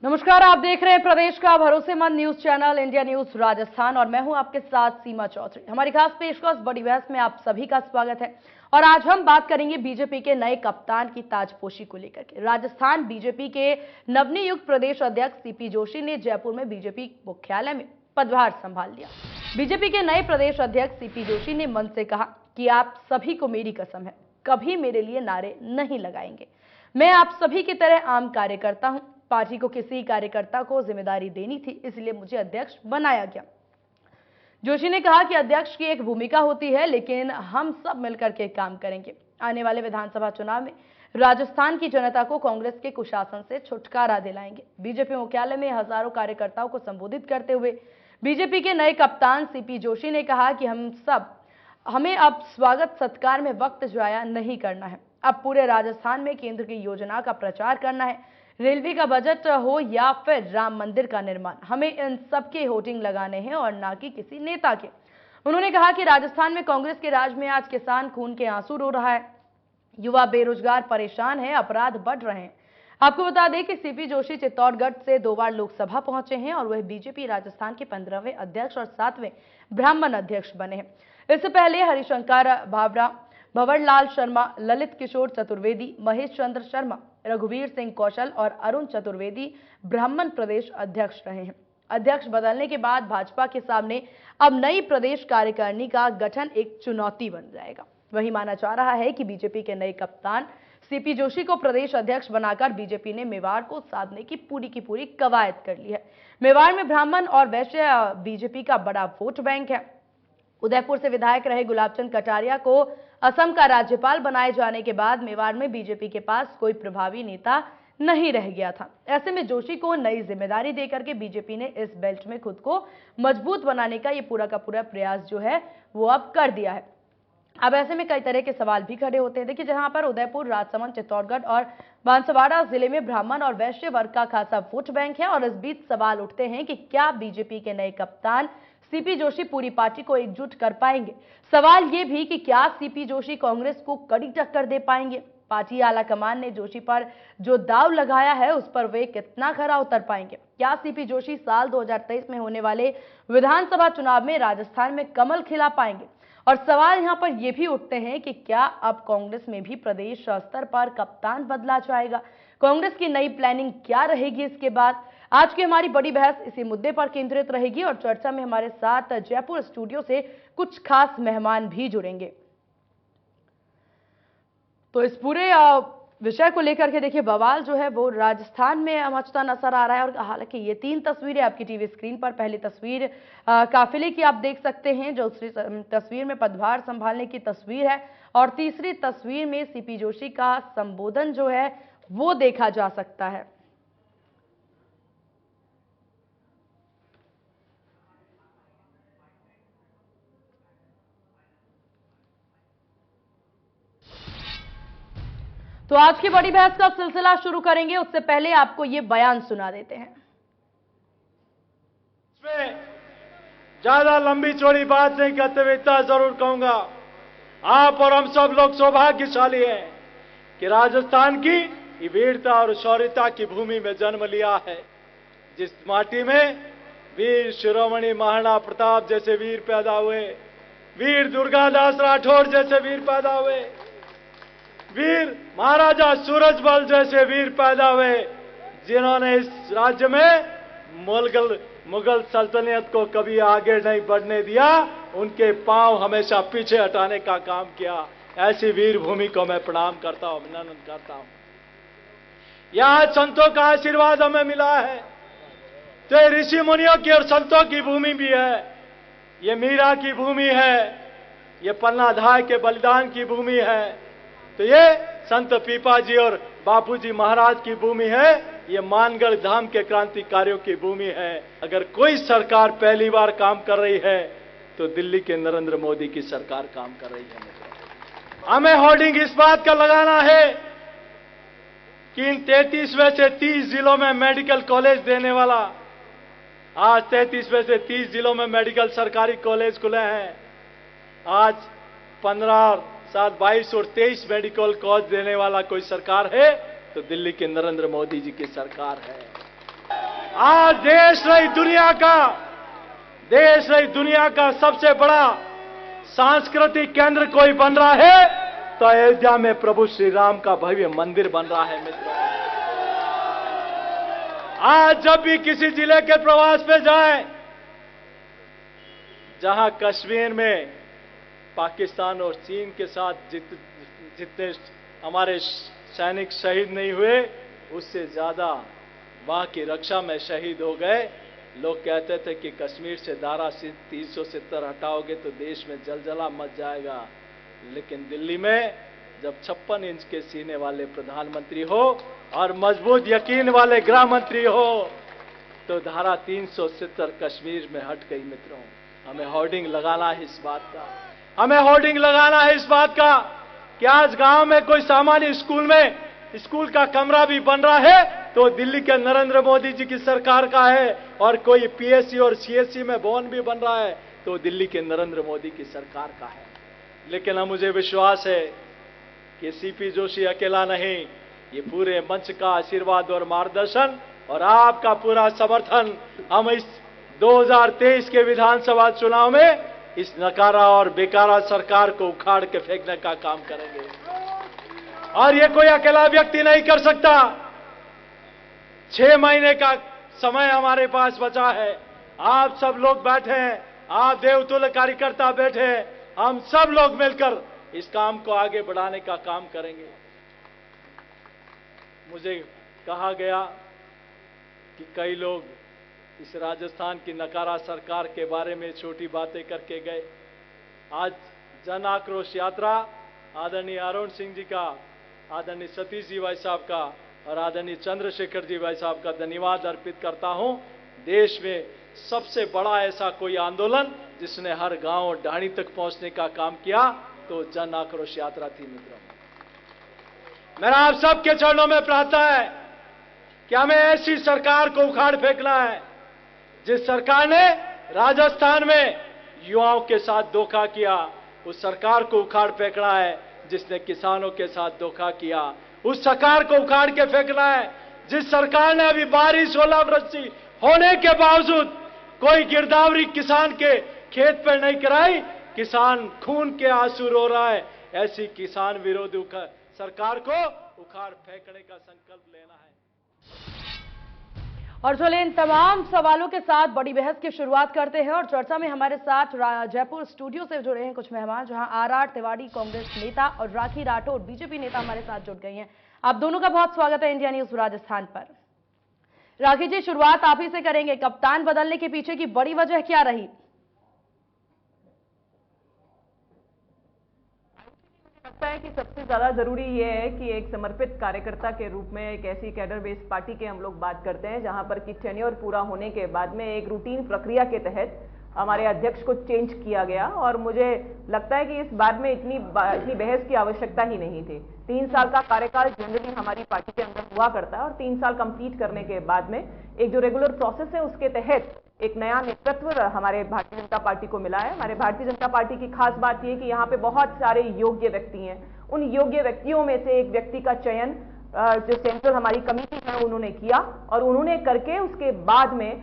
नमस्कार, आप देख रहे हैं प्रदेश का भरोसेमंद news channel India news Rajasthan और मैं हूं आपके साथ सीमा चौधरी। हमारी खास पेशकश बड़ी बहस में आप सभी का स्वागत है और आज हम बात करेंगे बीजेपी के नए कप्तान की ताजपोशी को लेकर के। राजस्थान बीजेपी के नवनियुक्त प्रदेश अध्यक्ष सीपी जोशी ने जयपुर में बीजेपी मुख्यालय में पदभार संभाल लिया। बीजेपी के नए प्रदेश अध्यक्ष सीपी जोशी ने मंच से कहा कि आप सभी को मेरी कसम है, कभी मेरे लिए नारे नहीं लगाएंगे। मैं आप सभी की तरह आम कार्यकर्ता हूं। पार्टी को किसी कार्यकर्ता को जिम्मेदारी देनी थी, इसलिए मुझे अध्यक्ष बनाया गया। जोशी ने कहा कि अध्यक्ष की एक भूमिका होती है, लेकिन हम सब मिलकर के काम करेंगे। आने वाले विधानसभा चुनाव में राजस्थान की जनता को कांग्रेस के कुशासन से छुटकारा दिलाएंगे। बीजेपी मुख्यालय में हजारों कार्यकर्ताओं को संबोधित करते हुए बीजेपी के नए कप्तान सीपी जोशी ने कहा कि हमें अब स्वागत सत्कार में वक्त जाया नहीं करना है। अब पूरे राजस्थान में केंद्र की योजना का प्रचार करना है। रेलवे का बजट हो या फिर राम मंदिर का निर्माण, हमें इन सबके होर्डिंग लगाने हैं और ना कि किसी नेता के। उन्होंने कहा कि राजस्थान में कांग्रेस के राज में आज किसान खून के आंसू रो रहा है, युवा बेरोजगार परेशान है, अपराध बढ़ रहे हैं। आपको बता दें कि सीपी जोशी चित्तौड़गढ़ से 2 बार लोकसभा पहुंचे हैं और वह बीजेपी राजस्थान के 15वें अध्यक्ष और 7वें ब्राह्मण अध्यक्ष बने हैं। इससे पहले हरिशंकर भावरा, भंवरलाल शर्मा, ललित किशोर चतुर्वेदी, महेश चंद्र शर्मा, रघुवीर सिंह कौशल और अरुण चतुर्वेदी ब्राह्मण प्रदेश अध्यक्ष रहे हैं। अध्यक्ष बदलने के बाद भाजपा के सामने अब नई प्रदेश कार्यकारिणी का गठन एक चुनौती बन जाएगा। वही माना जा रहा है कि बीजेपी के नए कप्तान सीपी जोशी को प्रदेश अध्यक्ष बनाकर बीजेपी ने मेवाड़ को साधने की पूरी कवायद कर ली है। मेवाड़ में ब्राह्मण और वैश्य बीजेपी का बड़ा वोट बैंक है। उदयपुर से विधायक रहे गुलाबचंद कटारिया को असम का राज्यपाल बनाए जाने के बाद मेवाड़ में बीजेपी के पास कोई प्रभावी नेता नहीं रह गया था। ऐसे में जोशी को नई जिम्मेदारी देकर के बीजेपी ने इस बेल्ट में खुद को मजबूत बनाने का ये पूरा का पूरा प्रयास जो है वो अब कर दिया है। अब ऐसे में कई तरह के सवाल भी खड़े होते हैं। देखिए, जहां पर उदयपुर, राजसमंद, चित्तौड़गढ़ और बांसवाड़ा जिले में ब्राह्मण और वैश्य वर्ग का खासा वोट बैंक है और इस बीच सवाल उठते हैं कि क्या बीजेपी के नए कप्तान सीपी जोशी पूरी पार्टी को एकजुट कर पाएंगे। सवाल यह भी कि क्या सीपी जोशी कांग्रेस को कड़ी टक्कर दे पाएंगे। पार्टी आला कमान ने जोशी पर जो दाव लगाया है उस पर वे कितना खरा उतर पाएंगे। क्या सीपी जोशी साल 2023 में होने वाले विधानसभा चुनाव में राजस्थान में कमल खिला पाएंगे। और सवाल यहां पर यह भी उठते हैं कि क्या अब कांग्रेस में भी प्रदेश स्तर पर कप्तान बदला जाएगा। कांग्रेस की नई प्लानिंग क्या रहेगी इसके बाद। आज की हमारी बड़ी बहस इसी मुद्दे पर केंद्रित रहेगी और चर्चा में हमारे साथ जयपुर स्टूडियो से कुछ खास मेहमान भी जुड़ेंगे। तो इस पूरे विषय को लेकर के देखिए, बवाल जो है वो राजस्थान में मचता नजर आ रहा है। और हालांकि ये 3 तस्वीरें आपकी टीवी स्क्रीन पर, पहली तस्वीर काफिले की आप देख सकते हैं, जो दूसरी तस्वीर में पदभार संभालने की तस्वीर है और तीसरी तस्वीर में सीपी जोशी का संबोधन जो है वो देखा जा सकता है। तो आज की बड़ी बहस का सिलसिला शुरू करेंगे, उससे पहले आपको ये बयान सुना देते हैं। इसमें ज्यादा लंबी चौड़ी बात नहीं करते हुए इतना जरूर कहूंगा, आप और हम सब लोग सौभाग्यशाली हैं कि राजस्थान की वीरता और शौर्यता की भूमि में जन्म लिया है, जिस माटी में वीर शिरोमणि महाराणा प्रताप जैसे वीर पैदा हुए, वीर दुर्गादास राठौर जैसे वीर पैदा हुए, वीर महाराजा सूरजमल जैसे वीर पैदा हुए, जिन्होंने इस राज्य में मुगल सल्तनत को कभी आगे नहीं बढ़ने दिया, उनके पांव हमेशा पीछे हटाने का काम किया। ऐसी वीर भूमि को मैं प्रणाम करता हूं, अभिनंदन करता हूं। यहां संतों का आशीर्वाद हमें मिला है, तो ये ऋषि मुनियों की और संतों की भूमि भी है, ये मीरा की भूमि है, ये पन्नाधाय के बलिदान की भूमि है, तो ये संत पीपा जी और बापूजी महाराज की भूमि है, ये मानगढ़ धाम के क्रांतिकारियों की भूमि है। अगर कोई सरकार पहली बार काम कर रही है तो दिल्ली के नरेंद्र मोदी की सरकार काम कर रही है। हमें होर्डिंग इस बात का लगाना है कि इन 33 में से 30 जिलों में मेडिकल कॉलेज देने वाला, आज 33 में से 30 जिलों में मेडिकल सरकारी कॉलेज खुले हैं। आज 15, 7, 22 और 23 मेडिकल कॉलेज देने वाला कोई सरकार है तो दिल्ली के नरेंद्र मोदी जी की सरकार है। आज देश नहीं दुनिया का सबसे बड़ा सांस्कृतिक केंद्र कोई बन रहा है तो अयोध्या में प्रभु श्री राम का भव्य मंदिर बन रहा है मित्रों। आज जब भी किसी जिले के प्रवास पे जाएं, जहां कश्मीर में पाकिस्तान और चीन के साथ जितने हमारे सैनिक शहीद नहीं हुए, उससे ज्यादा वहां की रक्षा में शहीद हो गए। लोग कहते थे कि कश्मीर से धारा 370 हटाओगे तो देश में जलजला मच जाएगा, लेकिन दिल्ली में जब 56 इंच के सीने वाले प्रधानमंत्री हो और मजबूत यकीन वाले गृह मंत्री हो तो धारा 370 कश्मीर में हट गई मित्रों। हमें होर्डिंग लगाना है इस बात का, हमें होर्डिंग लगाना है इस बात का कि आज गांव में कोई सामान्य स्कूल में स्कूल का कमरा भी बन रहा है तो दिल्ली के नरेंद्र मोदी जी की सरकार का है, और कोई पीएससी और सीएससी में भवन भी बन रहा है तो दिल्ली के नरेंद्र मोदी की सरकार का है। लेकिन अब मुझे विश्वास है कि सीपी जोशी अकेला नहीं, ये पूरे मंच का आशीर्वाद और मार्गदर्शन और आपका पूरा समर्थन हम इस 2023 के विधानसभा चुनाव में इस नकारा और बेकारा सरकार को उखाड़ के फेंकने का काम करेंगे। और ये कोई अकेला व्यक्ति नहीं कर सकता। 6 महीने का समय हमारे पास बचा है। आप सब लोग बैठे हैं, आप देवतुल्य कार्यकर्ता बैठे हैं, हम सब लोग मिलकर इस काम को आगे बढ़ाने का काम करेंगे। मुझे कहा गया कि कई लोग इस राजस्थान की नकारा सरकार के बारे में छोटी बातें करके गए। आज जन आक्रोश यात्रा आदरणीय अरुण सिंह जी का, आदरणीय सतीश जी भाई साहब का और आदरणीय चंद्रशेखर जी भाई साहब का धन्यवाद अर्पित करता हूं। देश में सबसे बड़ा ऐसा कोई आंदोलन जिसने हर गांव ढाणी तक पहुंचने का काम किया तो जन आक्रोश यात्रा थी मित्रों। मेरा आप सबके चरणों में प्रार्थना है कि हमें ऐसी सरकार को उखाड़ फेंकना है जिस सरकार ने राजस्थान में युवाओं के साथ धोखा किया, उस सरकार को उखाड़ फेंकना है जिसने किसानों के साथ धोखा किया, उस सरकार को उखाड़ के फेंकना है जिस सरकार ने अभी बारिश ओलावृष्टि होने के बावजूद कोई गिरदावरी किसान के खेत पर नहीं कराई, किसान खून के आंसू रो रहा है। ऐसी किसान विरोधी सरकार को उखाड़ फेंकने का संकल्प लेना है। और चलिए इन तमाम सवालों के साथ बड़ी बहस की शुरुआत करते हैं और चर्चा में हमारे साथ जयपुर स्टूडियो से जुड़े हैं कुछ मेहमान, जहां आर तिवारी कांग्रेस नेता और राखी राठौड़ बीजेपी नेता हमारे साथ जुड़ गई हैं। आप दोनों का बहुत स्वागत है इंडिया न्यूज राजस्थान पर। राखी जी, शुरुआत आप ही से करेंगे। कप्तान बदलने के पीछे की बड़ी वजह क्या रही? लगता है कि सबसे ज्यादा जरूरी ये है कि एक समर्पित कार्यकर्ता के रूप में एक ऐसी कैडर बेस्ड पार्टी के हम लोग बात करते हैं जहां पर कि टेन्योर पूरा होने के बाद में एक रूटीन प्रक्रिया के तहत हमारे अध्यक्ष को चेंज किया गया, और मुझे लगता है कि इस बात में इतनी बहस की आवश्यकता ही नहीं थी। 3 साल का कार्यकाल जनरली हमारी पार्टी के अंदर हुआ करता है और 3 साल कंप्लीट करने के बाद में एक जो रेगुलर प्रोसेस है उसके तहत एक नया नेतृत्व हमारे भारतीय जनता पार्टी को मिला है। हमारे भारतीय जनता पार्टी की खास बात यह कि यहाँ पे बहुत सारे योग्य व्यक्ति हैं। उन योग्य व्यक्तियों में से एक व्यक्ति का चयन जो सेंट्रल हमारी कमेटी है उन्होंने किया, और उन्होंने करके उसके बाद में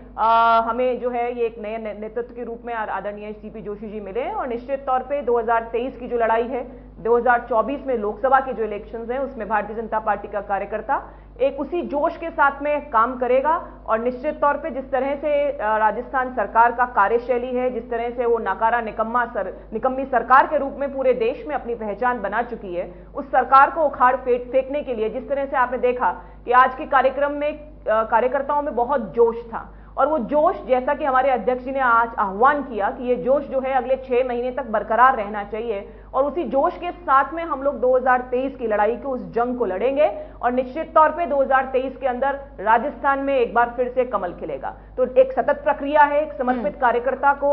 हमें जो है ये एक नए नेतृत्व के रूप में आदरणीय सीपी जोशी जी मिले। और निश्चित तौर पे 2023 की जो लड़ाई है, 2024 में लोकसभा के जो इलेक्शंस हैं उसमें भारतीय जनता पार्टी का कार्यकर्ता एक उसी जोश के साथ में काम करेगा। और निश्चित तौर पे जिस तरह से राजस्थान सरकार का कार्यशैली है, जिस तरह से वो नाकारा निकम्मी सरकार के रूप में पूरे देश में अपनी पहचान बना चुकी है, उस सरकार को उखाड़ फेंकने के लिए जिस तरह से आपने देखा कि आज के कार्यक्रम में कार्यकर्ताओं में बहुत जोश था, और वो जोश जैसा कि हमारे अध्यक्ष जी ने आज आह्वान किया कि ये जोश जो है अगले 6 महीने तक बरकरार रहना चाहिए, और उसी जोश के साथ में हम लोग 2023 की लड़ाई को, उस जंग को लड़ेंगे। और निश्चित तौर पे 2023 के अंदर राजस्थान में एक बार फिर से कमल खिलेगा। तो एक सतत प्रक्रिया है, एक समर्पित कार्यकर्ता को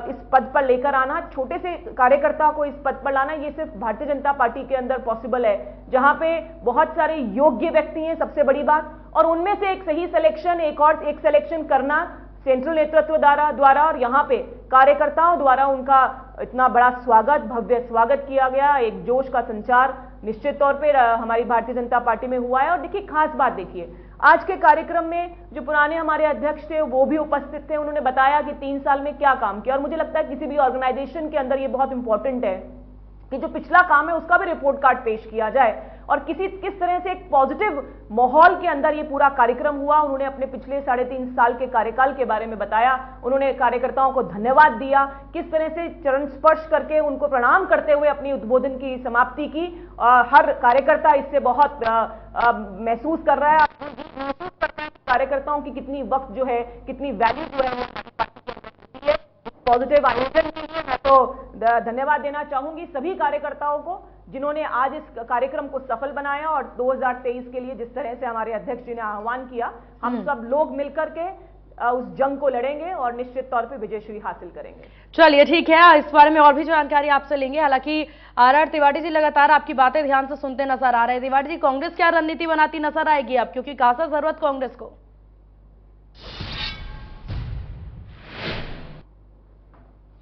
इस पद पर लेकर आना, छोटे से कार्यकर्ता को इस पद पर लाना, ये सिर्फ भारतीय जनता पार्टी के अंदर पॉसिबल है जहां पे बहुत सारे योग्य व्यक्ति हैं, सबसे बड़ी बात, और उनमें से एक सही सिलेक्शन, एक सिलेक्शन करना सेंट्रल नेतृत्व द्वारा और यहाँ पे कार्यकर्ताओं द्वारा उनका इतना बड़ा स्वागत, भव्य स्वागत किया गया। एक जोश का संचार निश्चित तौर पे हमारी भारतीय जनता पार्टी में हुआ है। और देखिए, खास बात देखिए, आज के कार्यक्रम में जो पुराने हमारे अध्यक्ष थे वो भी उपस्थित थे, उन्होंने बताया कि 3 साल में क्या काम किया। और मुझे लगता है किसी भी ऑर्गेनाइजेशन के अंदर ये बहुत इंपॉर्टेंट है कि जो पिछला काम है उसका भी रिपोर्ट कार्ड पेश किया जाए और किस तरह से एक पॉजिटिव माहौल के अंदर ये पूरा कार्यक्रम हुआ। उन्होंने अपने पिछले 3.5 साल के कार्यकाल के बारे में बताया, उन्होंने कार्यकर्ताओं को धन्यवाद दिया, किस तरह से चरण स्पर्श करके उनको प्रणाम करते हुए अपनी उद्बोधन की समाप्ति की। हर कार्यकर्ता इससे बहुत महसूस कर रहा है, महसूस करता है कार्यकर्ताओं की कितनी वक्त जो है, कितनी वैल्यू जो है पॉजिटिव आयोजन के लिए। मैं तो धन्यवाद देना चाहूंगी सभी कार्यकर्ताओं को जिन्होंने आज इस कार्यक्रम को सफल बनाया और 2023 के लिए जिस तरह से हमारे अध्यक्ष जी ने आह्वान किया, हम सब लोग मिलकर के उस जंग को लड़ेंगे और निश्चित तौर पे विजयश्री हासिल करेंगे। चलिए ठीक है, इस बारे में और भी जानकारी आपसे लेंगे। हालांकि आर तिवारी जी लगातार आपकी बातें ध्यान से सुनते नजर आ रहे हैं। तिवारी जी, कांग्रेस क्या रणनीति बनाती नजर आएगी आप, क्योंकि खासा जरूरत कांग्रेस को?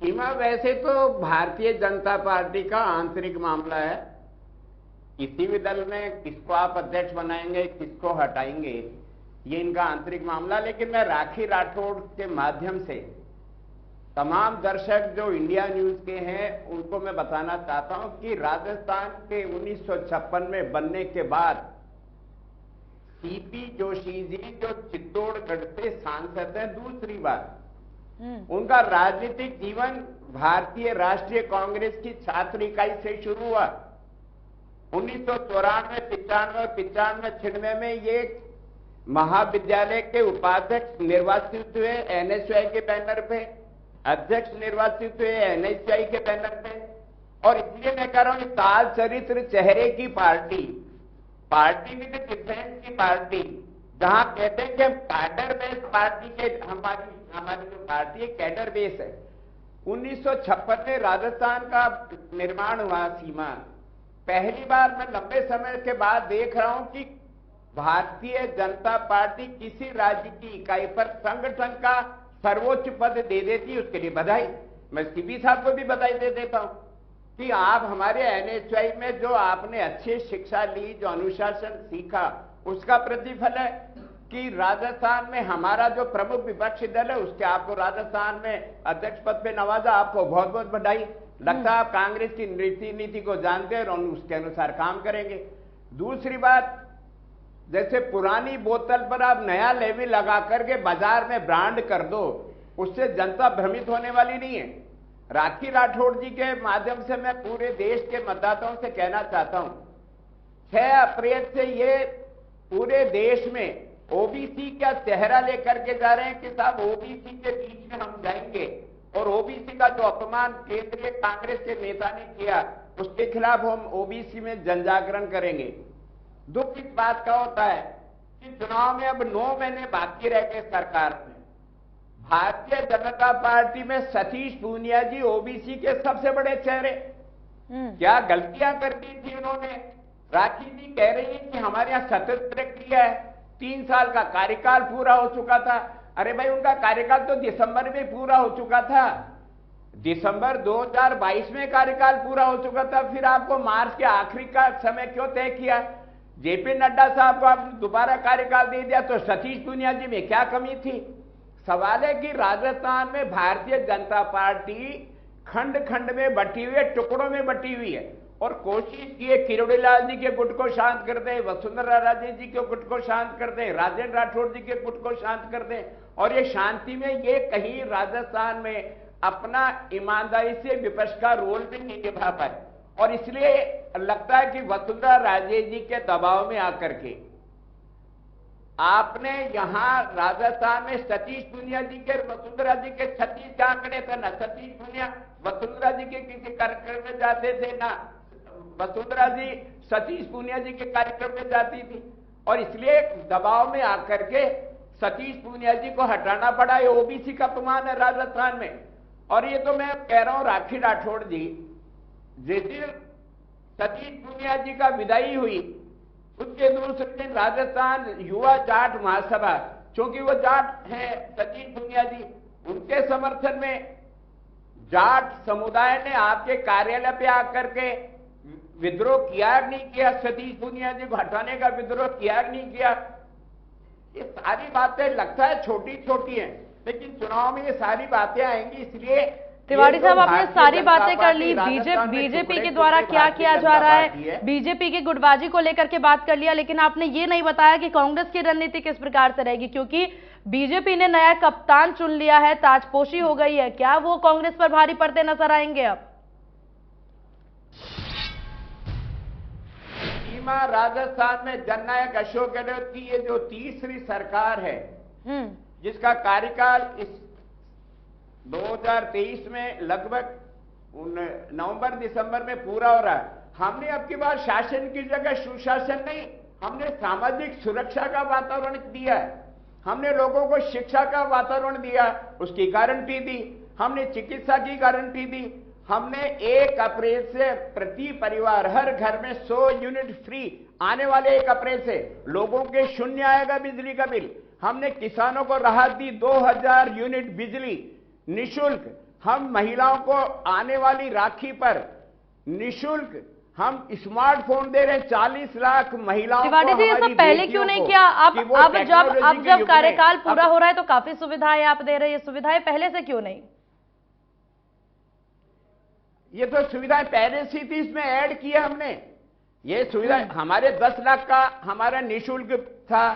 सीमा, वैसे तो भारतीय जनता पार्टी का आंतरिक मामला है। किसी भी दल में किसको आप अध्यक्ष बनाएंगे, किसको हटाएंगे, ये इनका आंतरिक मामला। लेकिन मैं राखी राठौड़ के माध्यम से तमाम दर्शक जो इंडिया न्यूज के हैं उनको मैं बताना चाहता हूं कि राजस्थान के 1956 में बनने के बाद सीपी जोशी जी जो चित्तौड़गढ़ से सांसद हैं दूसरी बार, उनका राजनीतिक जीवन भारतीय राष्ट्रीय कांग्रेस की छात्र इकाई से शुरू हुआ। 1994, 95, 96 में ये महाविद्यालय के उपाध्यक्ष निर्वाचित हुए एनएसयूआई के बैनर पे, अध्यक्ष निर्वाचित हुए एनएसयूआई के बैनर पे। और इसलिए मैं कह रहा हूं ताल चरित्र चेहरे की पार्टी विद डिफरेंस की पार्टी, जहां कहते हैं कि हम कैडर बेस पार्टी के, हमारी जो पार्टी है कैडर बेस है। 1956 में राजस्थान का निर्माण हुआ। सीमा, पहली बार मैं लंबे समय के बाद देख रहा हूं कि भारतीय जनता पार्टी किसी राज्य की इकाई पर संगठन का सर्वोच्च पद दे देती, उसके लिए बधाई। मैं सीपी साहब को भी बधाई दे देता हूं कि आप हमारे एनएसयूआई में जो आपने अच्छी शिक्षा ली, जो अनुशासन सीखा, उसका प्रतिफल है कि राजस्थान में हमारा जो प्रमुख विपक्षी दल है उसके आपको राजस्थान में अध्यक्ष पद पे नवाजा। आपको बहुत बहुत बधाई। लगता है आप कांग्रेस की नीति को जानते हैं और उसके अनुसार काम करेंगे। दूसरी बात, जैसे पुरानी बोतल पर आप नया लेबल लगा करके बाजार में ब्रांड कर दो, उससे जनता भ्रमित होने वाली नहीं है। राखी राठौड़ जी के माध्यम से मैं पूरे देश के मतदाताओं से कहना चाहता हूं, 6 अप्रैल से ये पूरे देश में ओबीसी का चेहरा लेकर के जा रहे हैं कि साहब ओबीसी के बीच में हम जाएंगे और ओबीसी का जो अपमान केंद्रीय कांग्रेस के नेता ने किया उसके खिलाफ हम ओबीसी में जनजागरण करेंगे। दुख इस बात का होता है कि चुनाव में अब 9 महीने बाकी रह गए सरकार में। भारतीय जनता पार्टी में सतीश पूनिया जी ओबीसी के सबसे बड़े चेहरे, क्या गलतियां कर दी थी उन्होंने। राखी जी कह रही है कि हमारे यहां सतत प्रक्रिया है, 3 साल का कार्यकाल पूरा हो चुका था। अरे भाई, उनका कार्यकाल तो दिसंबर में पूरा हो चुका था, दिसंबर 2022 में कार्यकाल पूरा हो चुका था। फिर आपको मार्च के आखिरी का समय क्यों तय किया? जेपी नड्डा साहब को आपने दोबारा कार्यकाल दे दिया, तो सतीश पूनिया जी में क्या कमी थी? सवाल है कि राजस्थान में भारतीय जनता पार्टी खंड खंड में बटी हुई है, टुकड़ों में बटी हुई है और कोशिश की है किरोड़ीलाल जी के गुट को शांत कर दें, वसुंधरा राजे जी के गुट को शांत कर दें, राजेंद्र राठौड़ जी के गुट को शांत कर दें। और ये शांति में ये कहीं राजस्थान में अपना ईमानदारी से विपक्ष का रोल भी नहीं निभा पाए। और इसलिए लगता है कि वसुंधरा राजे जी के दबाव में आकर के आपने यहां राजस्थान में सतीश पूनिया जी के, वसुंधरा जी के 36 आंकड़े थे ना। सतीश पूनिया वसुंधरा जी के किसी कार्यक्रम में जाते थे ना, वसुंधरा जी सतीश पूनिया जी के कार्यक्रम में जाती थी। और इसलिए दबाव में आकर के सतीश पूनिया जी को हटाना पड़ा। ये ओबीसी का अपमान है राजस्थान में। और ये तो मैं कह रहा हूं राखी राठौड़ जी, जिस दिन सतीश पूनिया जी का विदाई हुई उसके दूसरे दिन राजस्थान युवा जाट महासभा, क्योंकि वो जाट हैं सतीश पूनिया जी, उनके समर्थन में जाट समुदाय ने आपके कार्यालय पे आकर के विद्रोह किया नहीं किया? सतीश पूनिया जी को हटाने का विद्रोह किया नहीं किया? ये सारी बातें लगता है छोटी छोटी हैं, लेकिन चुनाव में ये सारी बातें आएंगी। इसलिए तिवारी साहब, आपने सारी बातें कर ली। बीजेपी के द्वारा क्या किया जा रहा है, बीजेपी की गुटबाजी को लेकर के बात कर लिया, लेकिन आपने ये नहीं बताया कि कांग्रेस की रणनीति किस प्रकार से रहेगी, क्योंकि बीजेपी ने नया कप्तान चुन लिया है, ताजपोशी हो गई है। क्या वो कांग्रेस पर भारी पड़ते नजर आएंगे अब? सीमा, राजस्थान में जननायक अशोक गहलोत की ये जो तीसरी सरकार है, जिसका कार्यकाल इस 2023 में लगभग नवंबर दिसंबर में पूरा हो रहा है। हमने अब की बार शासन की जगह सुशासन नहीं, हमने सामाजिक सुरक्षा का वातावरण दिया है, हमने लोगों को शिक्षा का वातावरण दिया, उसकी गारंटी दी, हमने चिकित्सा की गारंटी दी, हमने 1 अप्रैल से प्रति परिवार हर घर में 100 यूनिट फ्री आने वाले 1 अप्रैल से लोगों के शून्य आएगा बिजली का बिल। हमने किसानों को राहत दी, 2000 यूनिट बिजली निशुल्क। हम महिलाओं को आने वाली राखी पर निशुल्क हम स्मार्टफोन दे रहे हैं, 40 लाख महिलाओं को। तिवारी जी, ये सब पहले क्यों नहीं किया? अब जब कार्यकाल पूरा हो रहा है तो काफी सुविधाएं आप दे रहे हैं, सुविधाएं पहले से क्यों नहीं? ये तो सुविधाएं पहले से थी, इसमें ऐड किया हमने। ये सुविधा हमारे 10 लाख का हमारा निःशुल्क था,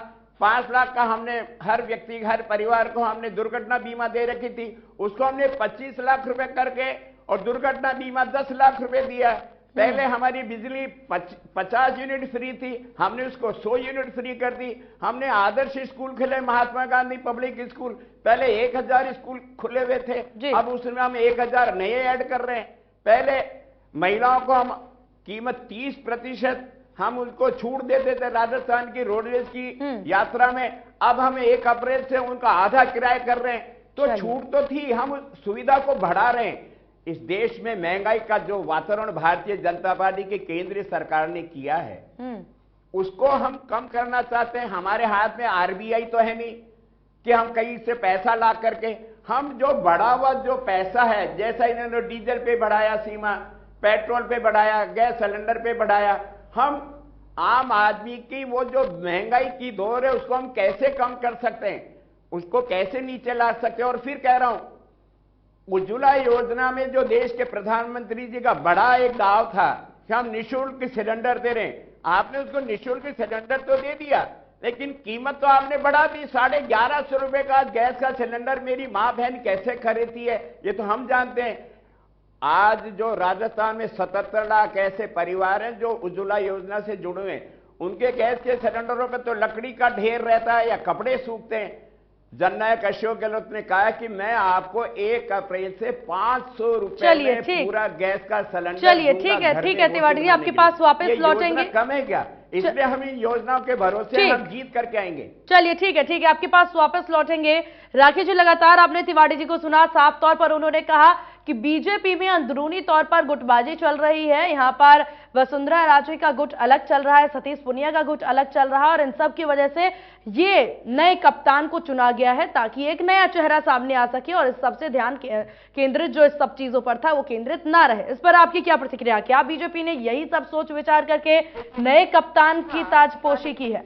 5 लाख का हमने हर व्यक्ति हर परिवार को हमने दुर्घटना बीमा दे रखी थी, उसको हमने 25 लाख रुपए करके और दुर्घटना बीमा 10 लाख रुपए दिया। पहले हमारी बिजली 50 यूनिट फ्री थी, हमने उसको 100 यूनिट फ्री कर दी। हमने आदर्श स्कूल खुले, महात्मा गांधी पब्लिक स्कूल, पहले 1000 स्कूल खुले हुए थे, अब उसमें हम 1000 नए ऐड कर रहे हैं। पहले महिलाओं को हम कीमत 30% हम उनको छूट देते थे राजस्थान की रोडवेज की यात्रा में, अब हम 1 अप्रैल से उनका आधा किराया कर रहे हैं। तो छूट तो थी, हम सुविधा को बढ़ा रहे हैं। इस देश में महंगाई का जो वातावरण भारतीय जनता पार्टी की केंद्रीय सरकार ने किया है, उसको हम कम करना चाहते हैं। हमारे हाथ में आरबीआई तो है नहीं कि हम कहीं से पैसा ला करके, हम जो बढ़ा हुआ जो पैसा है, जैसा इन्होंने डीजल पे बढ़ाया सीमा, पेट्रोल पे बढ़ाया, गैस सिलेंडर पे बढ़ाया, हम आम आदमी की वो जो महंगाई की दौर है उसको हम कैसे कम कर सकते हैं, उसको कैसे नीचे ला सकते हैं। और फिर कह रहा हूं, उज्ज्वला योजना में जो देश के प्रधानमंत्री जी का बड़ा एक दाव था कि हम निःशुल्क सिलेंडर दे रहे हैं, आपने उसको निःशुल्क सिलेंडर तो दे दिया, लेकिन कीमत तो आपने बढ़ा दी। 1150 रुपए का गैस का सिलेंडर मेरी मां बहन कैसे खरीदती है, ये तो हम जानते हैं। आज जो राजस्थान में 77 लाख ऐसे परिवार हैं जो उज्ज्वला योजना से जुड़े हुए हैं, उनके गैस के सिलेंडरों पर तो लकड़ी का ढेर रहता है या कपड़े सूखते हैं। जननायक अशोक गहलोत ने कहा कि मैं आपको 1 अप्रैल से 500 रुपए में पूरा गैस का सिलेंडर। चलिए ठीक है तिवारी जी, आपके पास वापस लौटेंगे। कम है क्या? इसलिए हम इन योजनाओं के भरोसे हम जीत करके आएंगे। चलिए ठीक है, आपके पास वापस लौटेंगे। राखी जी, लगातार आपने तिवारी जी को सुना, साफ तौर पर उन्होंने कहा कि बीजेपी में अंदरूनी तौर पर गुटबाजी चल रही है। यहां पर वसुंधरा राजे का गुट अलग चल रहा है, सतीश पुनिया का गुट अलग चल रहा है, और इन सब की वजह से ये नए कप्तान को चुना गया है ताकि एक नया चेहरा सामने आ सके और इस सबसे ध्यान केंद्रित जो इस सब चीजों पर था वो केंद्रित ना रहे। इस पर आपकी क्या प्रतिक्रिया? क्या बीजेपी ने यही सब सोच विचार करके नए कप्तान की ताजपोशी की है?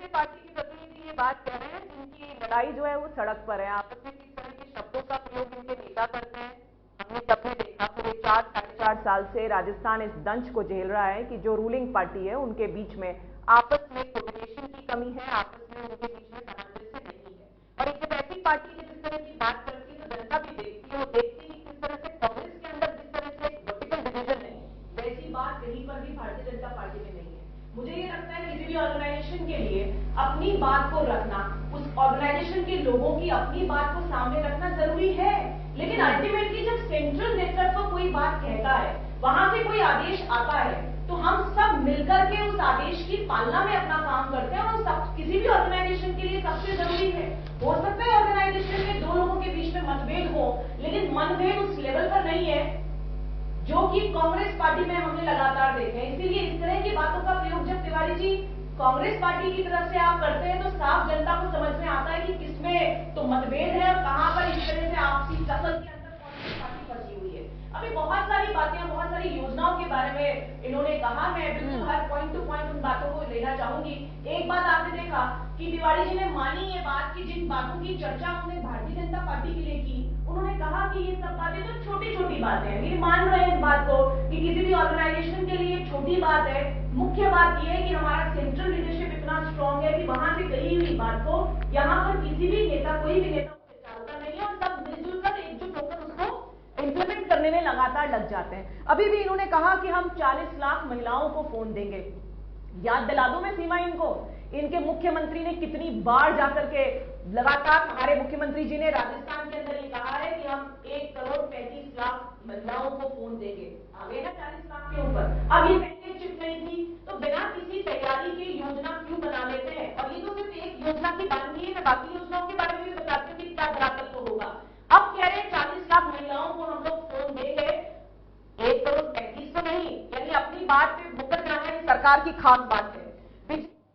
पार्टी के प्रतिनिधि ये बात कह रहे हैं जिनकी लड़ाई जो है वो सड़क पर है, आपस में किस तरह के शब्दों का प्रयोग इनके नेता करते हैं। हमने जब भी देखा पूरे 4-4.5 साल से राजस्थान इस दंश को झेल रहा है कि जो रूलिंग पार्टी है उनके बीच में आपस में कोऑर्डिनेशन की कमी है, आपस में उनके बीच में सामंजस्य नहीं है। और एक जब ऐसी पार्टी की जिस तरह की बात करती है तो जनता भी देखती है, वो देखती है किस तरह से कांग्रेस के अंदर जिस तरह से वर्टिकल डिवीजन है, वैसी बात कहीं पर भी भारतीय जनता पार्टी में नहीं है। मुझे ये लगता है किसी भी ऑर्गेनाइजेशन के लिए अपनी बात को रखना, उस ऑर्गेनाइजेशन के लोगों की अपनी बात को सामने रखना जरूरी है, लेकिन अल्टीमेटली जब सेंट्रल नेतृत्व कोई बात कहता है, वहां से कोई आदेश आता है, तो हम सब मिलकर के उस आदेश की पालना में अपना काम करते हैं। और सब किसी भी ऑर्गेनाइजेशन के लिए सबसे जरूरी है, हो सकता है ऑर्गेनाइजेशन में 2 लोगों के बीच में मतभेद हो, लेकिन मतभेद उस लेवल पर नहीं है जो कि कांग्रेस पार्टी में हमने लगातार देखे हैं। इसीलिए इस तरह की बातों का प्रयोग जब तिवारी जी कांग्रेस पार्टी की तरफ से आप करते हैं तो साफ जनता को समझ में आता है कि किसमें तो मतभेद है और कहां पर इस तरह से आपसी टक्कर के अंदर कांग्रेस पार्टी फंसी हुई है। अभी बहुत सारी बातें, बहुत सारी योजनाओं के बारे में इन्होंने कहा, मैं बिल्कुल हर पॉइंट टू पॉइंट उन बातों को लेना चाहूंगी। एक बात आपने देखा कि तिवारी जी ने मानी ये बात कि जिन बातों की चर्चा उन्होंने भारतीय जनता पार्टी के लिए की, उन्होंने कहा कि ये सब बातें तो छोटी छोटी बातें हैं। ये मान रहे हैं इस बात को कि किसी भी ऑर्गेनाइजेशन के लिए छोटी बात है। मुख्य बात यह है कि हमारा सेंट्रल लीडरशिप इतना स्ट्रांग है कि वहां से कही हुई बात को यहाँ पर किसी भी नेता, कोई भी नेता नहीं है, और सब मिलजुल कर एकजुट होकर उसको इंप्लीमेंट करने में लगातार लग जाते हैं। अभी भी इन्होंने कहा कि हम 40 लाख महिलाओं को फोन देंगे। याद दिला दूं मैं सीमा इनको, इनके मुख्यमंत्री ने कितनी बार जाकर के लगातार, हमारे मुख्यमंत्री जी ने राजस्थान के अंदर ये कहा है कि हम 1,35,00,000 महिलाओं को फोन देंगे। आगे ना 40 लाख के ऊपर। अब ये पहले चिप नहीं थी तो बिना किसी तैयारी के योजना क्यों बना लेते हैं? और ये तो सिर्फ एक योजना की बात नहीं है, मैं बाकी योजनाओं के बारे में भी बताती हूँ कि क्या धरातल तो होगा। अब कह रहे हैं 40 लाख महिलाओं को हम लोग फोन देंगे, 1,35,00,000 तो नहीं, यानी अपनी बात पे मुकर जाना है, सरकार की खास बात है।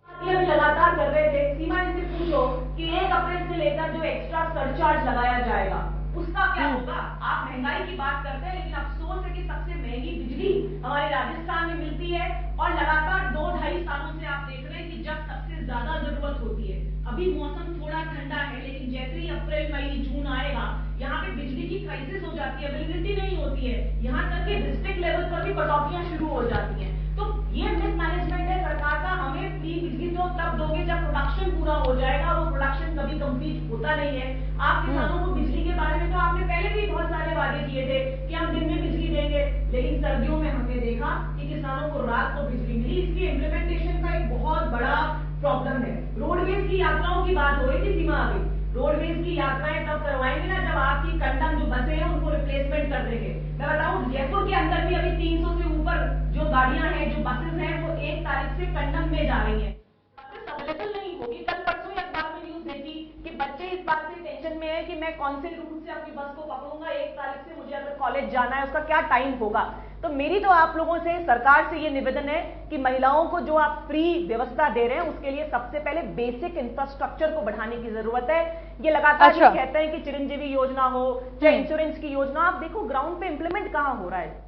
अभी लगातार कर रहे थे। सीमा इनसे पूछो कि 1 अप्रैल से लेकर जो एक्स्ट्रा सरचार्ज लगाया जाएगा उसका क्या होगा? आप महंगाई की बात करते हैं, लेकिन अफसोस है कि सबसे महंगी बिजली हमारे राजस्थान में मिलती है और लगातार 2-2.5 सालों से आप देख रहे हैं कि जब सबसे ज्यादा जरूरत होती है। अभी मौसम थोड़ा ठंडा है, लेकिन जैसे ही अप्रैल, मई, जून आएगा, यहाँ पे बिजली की क्राइसिस हो जाती है, अवेलेबिलिटी नहीं होती है। यहाँ तक कि डिस्ट्रिक्ट लेवल पर भी कटौतियां शुरू हो जाती हैं। तो ये मिसमैनेजमेंट है सरकार का। हमें फ्री बिजली तो तब दोगे जब प्रोडक्शन पूरा हो जाएगा, वो प्रोडक्शन कभी कंप्लीट होता नहीं है। आप किसानों को बिजली के बारे में तो आपने पहले भी बहुत सारे वादे किए थे कि हम दिन में बिजली देंगे, लेकिन सर्दियों में हमने देखा कि किसानों को रात को बिजली मिली। इसकी इम्प्लीमेंटेशन का एक बहुत बड़ा प्रॉब्लम है। रोडवेज की यात्राओं की बात हो रही थी सीमा, अभी रोडवेज की यात्राएं तब करवाएंगे ना जब आपकी कंडम जो बसें हैं उनको रिप्लेसमेंट कर देंगे। मैं बताऊं, जयपुर के अंदर भी अभी 300 से ऊपर जो गाड़ियां हैं, जो बसेस हैं, वो 1 तारीख से कंडम में जा रही हैं। बसेस अवेलेबल नहीं होगी। कल परसों ही अखबार में न्यूज देखी कि बच्चे इस बात से टेंशन में है कि मैं कौन से रूट से अपनी बस को पकड़ूंगा, 1 तारीख से मुझे अगर कॉलेज जाना है, उसका क्या टाइम होगा। तो मेरी तो आप लोगों से, सरकार से ये निवेदन है कि महिलाओं को जो आप फ्री व्यवस्था दे रहे हैं उसके लिए सबसे पहले बेसिक इंफ्रास्ट्रक्चर को बढ़ाने की जरूरत है। ये लगातार ये कहते हैं कि चिरंजीवी योजना हो चाहे इंश्योरेंस की योजना, आप देखो ग्राउंड पे इंप्लीमेंट कहां हो रहा है।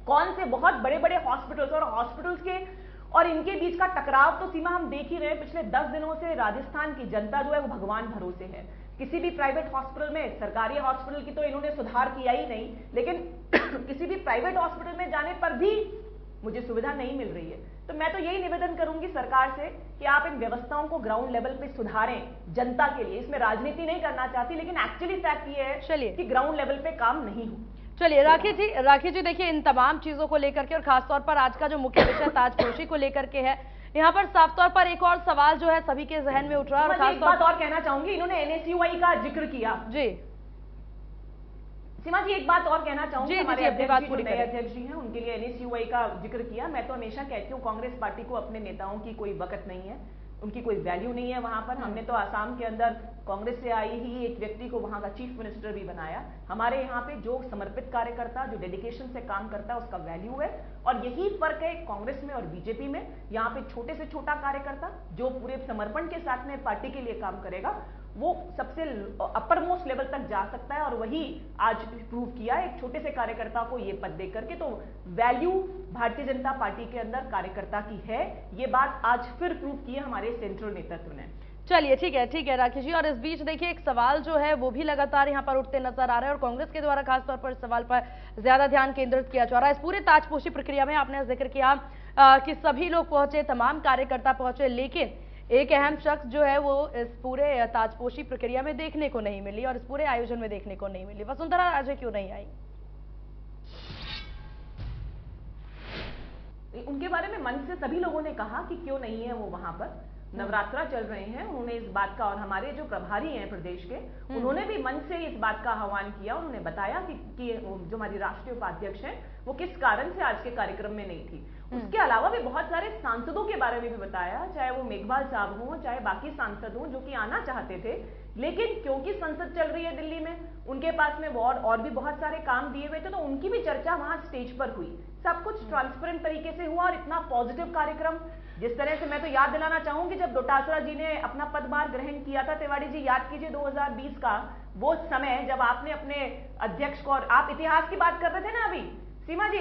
कौन से बहुत बड़े बड़े हॉस्पिटल्स, और हॉस्पिटल्स के और इनके बीच का टकराव तो सीमा हम देख ही रहे हैं। पिछले 10 दिनों से राजस्थान की जनता जो है वो भगवान भरोसे है। किसी भी प्राइवेट हॉस्पिटल में, सरकारी हॉस्पिटल की तो इन्होंने सुधार किया ही नहीं, लेकिन किसी भी प्राइवेट हॉस्पिटल में जाने पर भी मुझे सुविधा नहीं मिल रही है। तो मैं तो यही निवेदन करूंगी सरकार से कि आप इन व्यवस्थाओं को ग्राउंड लेवल पे सुधारें जनता के लिए। इसमें राजनीति नहीं करना चाहती, लेकिन एक्चुअली फैक्ट ये है कि ग्राउंड लेवल पे काम नहीं हो। चलिए राखी जी देखिए, इन तमाम चीजों को लेकर के और खासतौर पर आज का जो मुख्य विषय ताजपोशी को लेकर के है, यहाँ पर साफ तौर पर एक और सवाल जो है सभी के जहन में उठ रहा है। और एक बात और कहना चाहूंगी, इन्होंने NSUI का जिक्र किया। जी सीमा जी, एक बात और कहना चाहूंगी, हमारे अध्यक्ष जी हैं, उनके लिए NSUI का जिक्र किया। मैं तो हमेशा कहती हूँ कांग्रेस पार्टी को अपने नेताओं की कोई वक़्त नहीं है, उनकी कोई वैल्यू नहीं है वहां पर। हमने तो आसाम के अंदर कांग्रेस से आई ही एक व्यक्ति को वहां का चीफ मिनिस्टर भी बनाया। हमारे यहाँ पे जो समर्पित कार्यकर्ता, जो डेडिकेशन से काम करता है, उसका वैल्यू है। और यही फर्क है कांग्रेस में और बीजेपी में। यहाँ पे छोटे से छोटा कार्यकर्ता जो पूरे समर्पण के साथ में पार्टी के लिए काम करेगा, वो सबसे अपर मोस्ट लेवल तक जा सकता है। और वही आज प्रूव किया एक छोटे से कार्यकर्ता को ये पद देकर के। तो वैल्यू भारतीय जनता पार्टी के अंदर कार्यकर्ता की है, ये बात आज फिर प्रूव की है हमारे सेंट्रल नेतृत्व ने। चलिए ठीक है राकेश जी। और इस बीच देखिए एक सवाल जो है वो भी लगातार यहाँ पर उठते नजर आ रहे हैं और कांग्रेस के द्वारा खासतौर पर इस सवाल पर ज्यादा ध्यान केंद्रित किया जा रहा है। इस पूरे ताजपोशी प्रक्रिया में आपने जिक्र किया कि सभी लोग पहुंचे, तमाम कार्यकर्ता पहुंचे, लेकिन एक अहम शख्स जो है वो इस पूरे ताजपोशी प्रक्रिया में देखने को नहीं मिली और इस पूरे आयोजन में देखने को नहीं मिली। वसुंधरा राजे क्यों नहीं आई? उनके बारे में मंच से सभी लोगों ने कहा कि क्यों नहीं है वो वहां पर। नवरात्रा चल रहे हैं, उन्होंने इस बात का, और हमारे जो प्रभारी हैं प्रदेश के, उन्होंने भी मंच से इस बात का आह्वान किया। उन्होंने बताया कि जो हमारी राष्ट्रीय उपाध्यक्ष हैं वो किस कारण से आज के कार्यक्रम में नहीं थी। उसके अलावा भी बहुत सारे सांसदों के बारे में भी बताया, चाहे वो मेघवाल साहब हों चाहे बाकी सांसद हों, जो कि आना चाहते थे, लेकिन क्योंकि संसद चल रही है दिल्ली में, उनके पास में और भी बहुत सारे काम दिए हुए थे, तो उनकी भी चर्चा वहां स्टेज पर हुई। सब कुछ ट्रांसपेरेंट तरीके से हुआ और इतना पॉजिटिव कार्यक्रम, जिस तरह से मैं तो याद दिलाना चाहूंगी जब डोटासरा जी ने अपना पदभार ग्रहण किया था, तिवारी जी याद कीजिए 2020 का वो समय जब आपने अपने अध्यक्ष को, और आप इतिहास की बात कर रहे थे ना अभी, सीमा जी,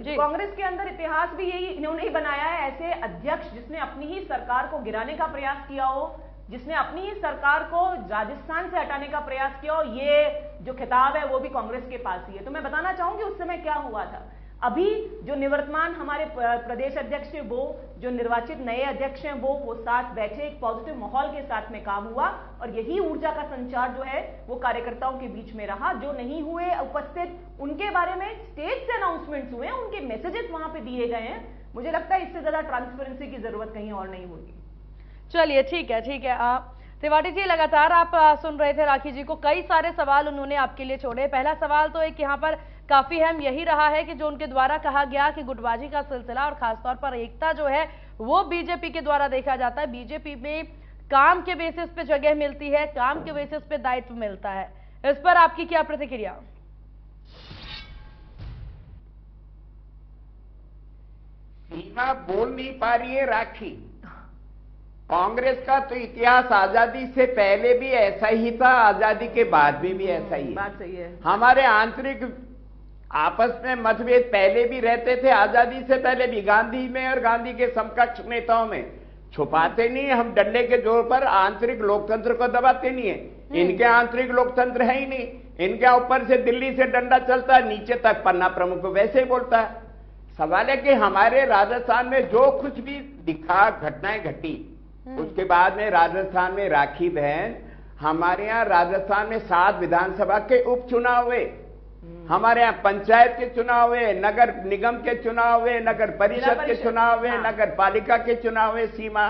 कांग्रेस के अंदर इतिहास भी यही इन्होंने ही बनाया है, ऐसे अध्यक्ष जिसने अपनी ही सरकार को गिराने का प्रयास किया हो, जिसने अपनी ही सरकार को राजस्थान से हटाने का प्रयास किया हो, ये जो खिताब है वो भी कांग्रेस के पास ही है। तो मैं बताना चाहूंगी उस समय क्या हुआ था। अभी जो निवर्तमान हमारे प्रदेश अध्यक्ष है, वो जो निर्वाचित नए अध्यक्ष हैं, वो साथ बैठे, एक पॉजिटिव माहौल के साथ में काम हुआ और यही ऊर्जा का संचार जो है वो कार्यकर्ताओं के बीच में रहा। जो नहीं हुए उपस्थित, उनके बारे में स्टेज से अनाउंसमेंट्स हुए, उनके मैसेजेस वहां पे दिए गए हैं। मुझे लगता है इससे ज्यादा ट्रांसपेरेंसी की जरूरत कहीं और नहीं होगी। चलिए ठीक है तिवारी जी, लगातार आप सुन रहे थे राखी जी को, कई सारे सवाल उन्होंने आपके लिए छोड़े। पहला सवाल तो एक यहाँ पर काफी अहम यही रहा है कि जो उनके द्वारा कहा गया कि गुटबाजी का सिलसिला और खासतौर पर एकता जो है वो बीजेपी के द्वारा देखा जाता है। बीजेपी में काम के बेसिस पे जगह मिलती है, काम के बेसिस पे दायित्व मिलता है। इस पर आपकी क्या प्रतिक्रिया? सीमा बोल नहीं पा रही है राखी। कांग्रेस का तो इतिहास आजादी से पहले भी ऐसा ही था, आजादी के बाद में भी ऐसा ही है। बात सही है। हमारे आंतरिक आपस में मतभेद पहले भी रहते थे, आजादी से पहले भी, गांधी में और गांधी के समकक्ष नेताओं में। छुपाते नहीं, हम डंडे के जोर पर आंतरिक लोकतंत्र को दबाते नहीं है। इनके आंतरिक लोकतंत्र है ही नहीं, इनके ऊपर से दिल्ली से डंडा चलता है, नीचे तक पन्ना प्रमुख वैसे ही बोलता है। सवाल है कि हमारे राजस्थान में जो कुछ भी दिखा, घटनाएं घटी, उसके बाद में राजस्थान में राखी बहन, हमारे यहाँ राजस्थान में 7 विधानसभा के उपचुनाव हुए, हमारे यहाँ पंचायत के चुनाव हुए, नगर निगम के चुनाव हुए, नगर परिषद के चुनाव हुए, नगर पालिका के चुनाव हुए। सीमा,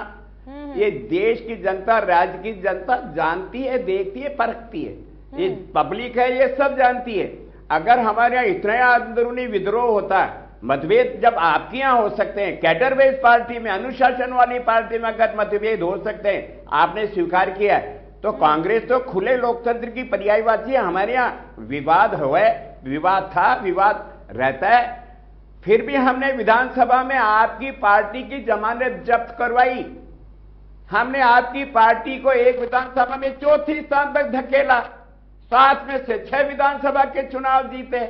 ये देश की जनता, राज्य की जनता जानती है, देखती है, परखती है। ये पब्लिक है, ये सब जानती है। अगर हमारे यहाँ इतना अंदरूनी विद्रोह होता है, मतभेद जब आपके यहाँ हो सकते हैं, कैडर बेस्ड पार्टी में, अनुशासन वाली पार्टी में अगर मतभेद हो सकते हैं, आपने स्वीकार किया है, तो कांग्रेस तो खुले लोकतंत्र की पर्यायवाची है। हमारे यहाँ विवाद हुआ, विवाद था, विवाद रहता है, फिर भी हमने विधानसभा में आपकी पार्टी की जमानत जब्त करवाई। हमने आपकी पार्टी को एक विधानसभा में चौथी स्थान तक धकेला, 7 में से 6 विधानसभा के चुनाव जीते,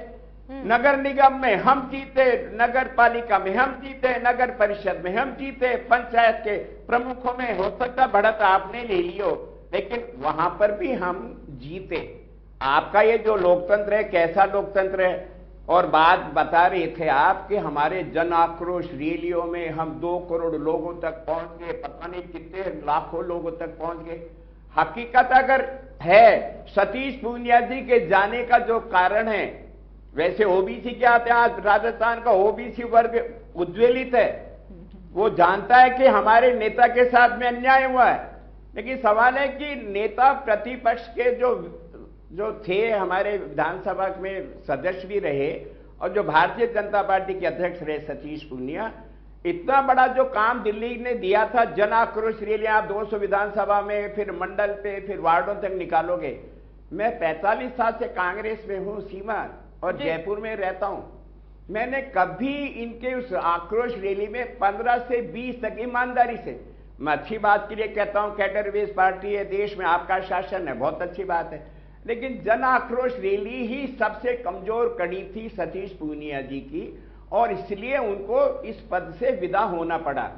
नगर निगम में हम जीते, नगर पालिका में हम जीते, नगर परिषद में हम जीते, पंचायत के प्रमुखों में हो सकता बढ़त आपने ले लियो, लेकिन वहां पर भी हम जीते। आपका ये जो लोकतंत्र है, कैसा लोकतंत्र है? और बात बता रहे थे आप कि हमारे जन आक्रोश रैलियों में हम 2 करोड़ लोगों तक पहुंच गए, पता नहीं कितने लाखों लोगों तक पहुंच गए। हकीकत अगर है, सतीश पूनिया जी के जाने का जो कारण है, वैसे ओबीसी क्या आते हैं, आज राजस्थान का ओबीसी वर्ग उज्ज्वलित है, वो जानता है कि हमारे नेता के साथ में अन्याय हुआ है। लेकिन सवाल है कि नेता प्रतिपक्ष के जो थे, हमारे विधानसभा में सदस्य भी रहे और जो भारतीय जनता पार्टी के अध्यक्ष रहे सतीश पूनिया, इतना बड़ा जो काम दिल्ली ने दिया था, जन आक्रोश रैलियां आप 200 विधानसभा में, फिर मंडल पे, फिर वार्डों तक निकालोगे। मैं 45 साल से कांग्रेस में हूं सीमा, और जयपुर में रहता हूं। मैंने कभी इनके उस आक्रोश रैली में 15 से 20 तक, ईमानदारी से, मैं अच्छी बात के लिए कहता हूं, कैडर बेस्ड पार्टी है, देश में आपका शासन है, बहुत अच्छी बात है, लेकिन जन आक्रोश रैली ही सबसे कमजोर कड़ी थी सतीश पूनिया जी की, और इसलिए उनको इस पद से विदा होना पड़ा।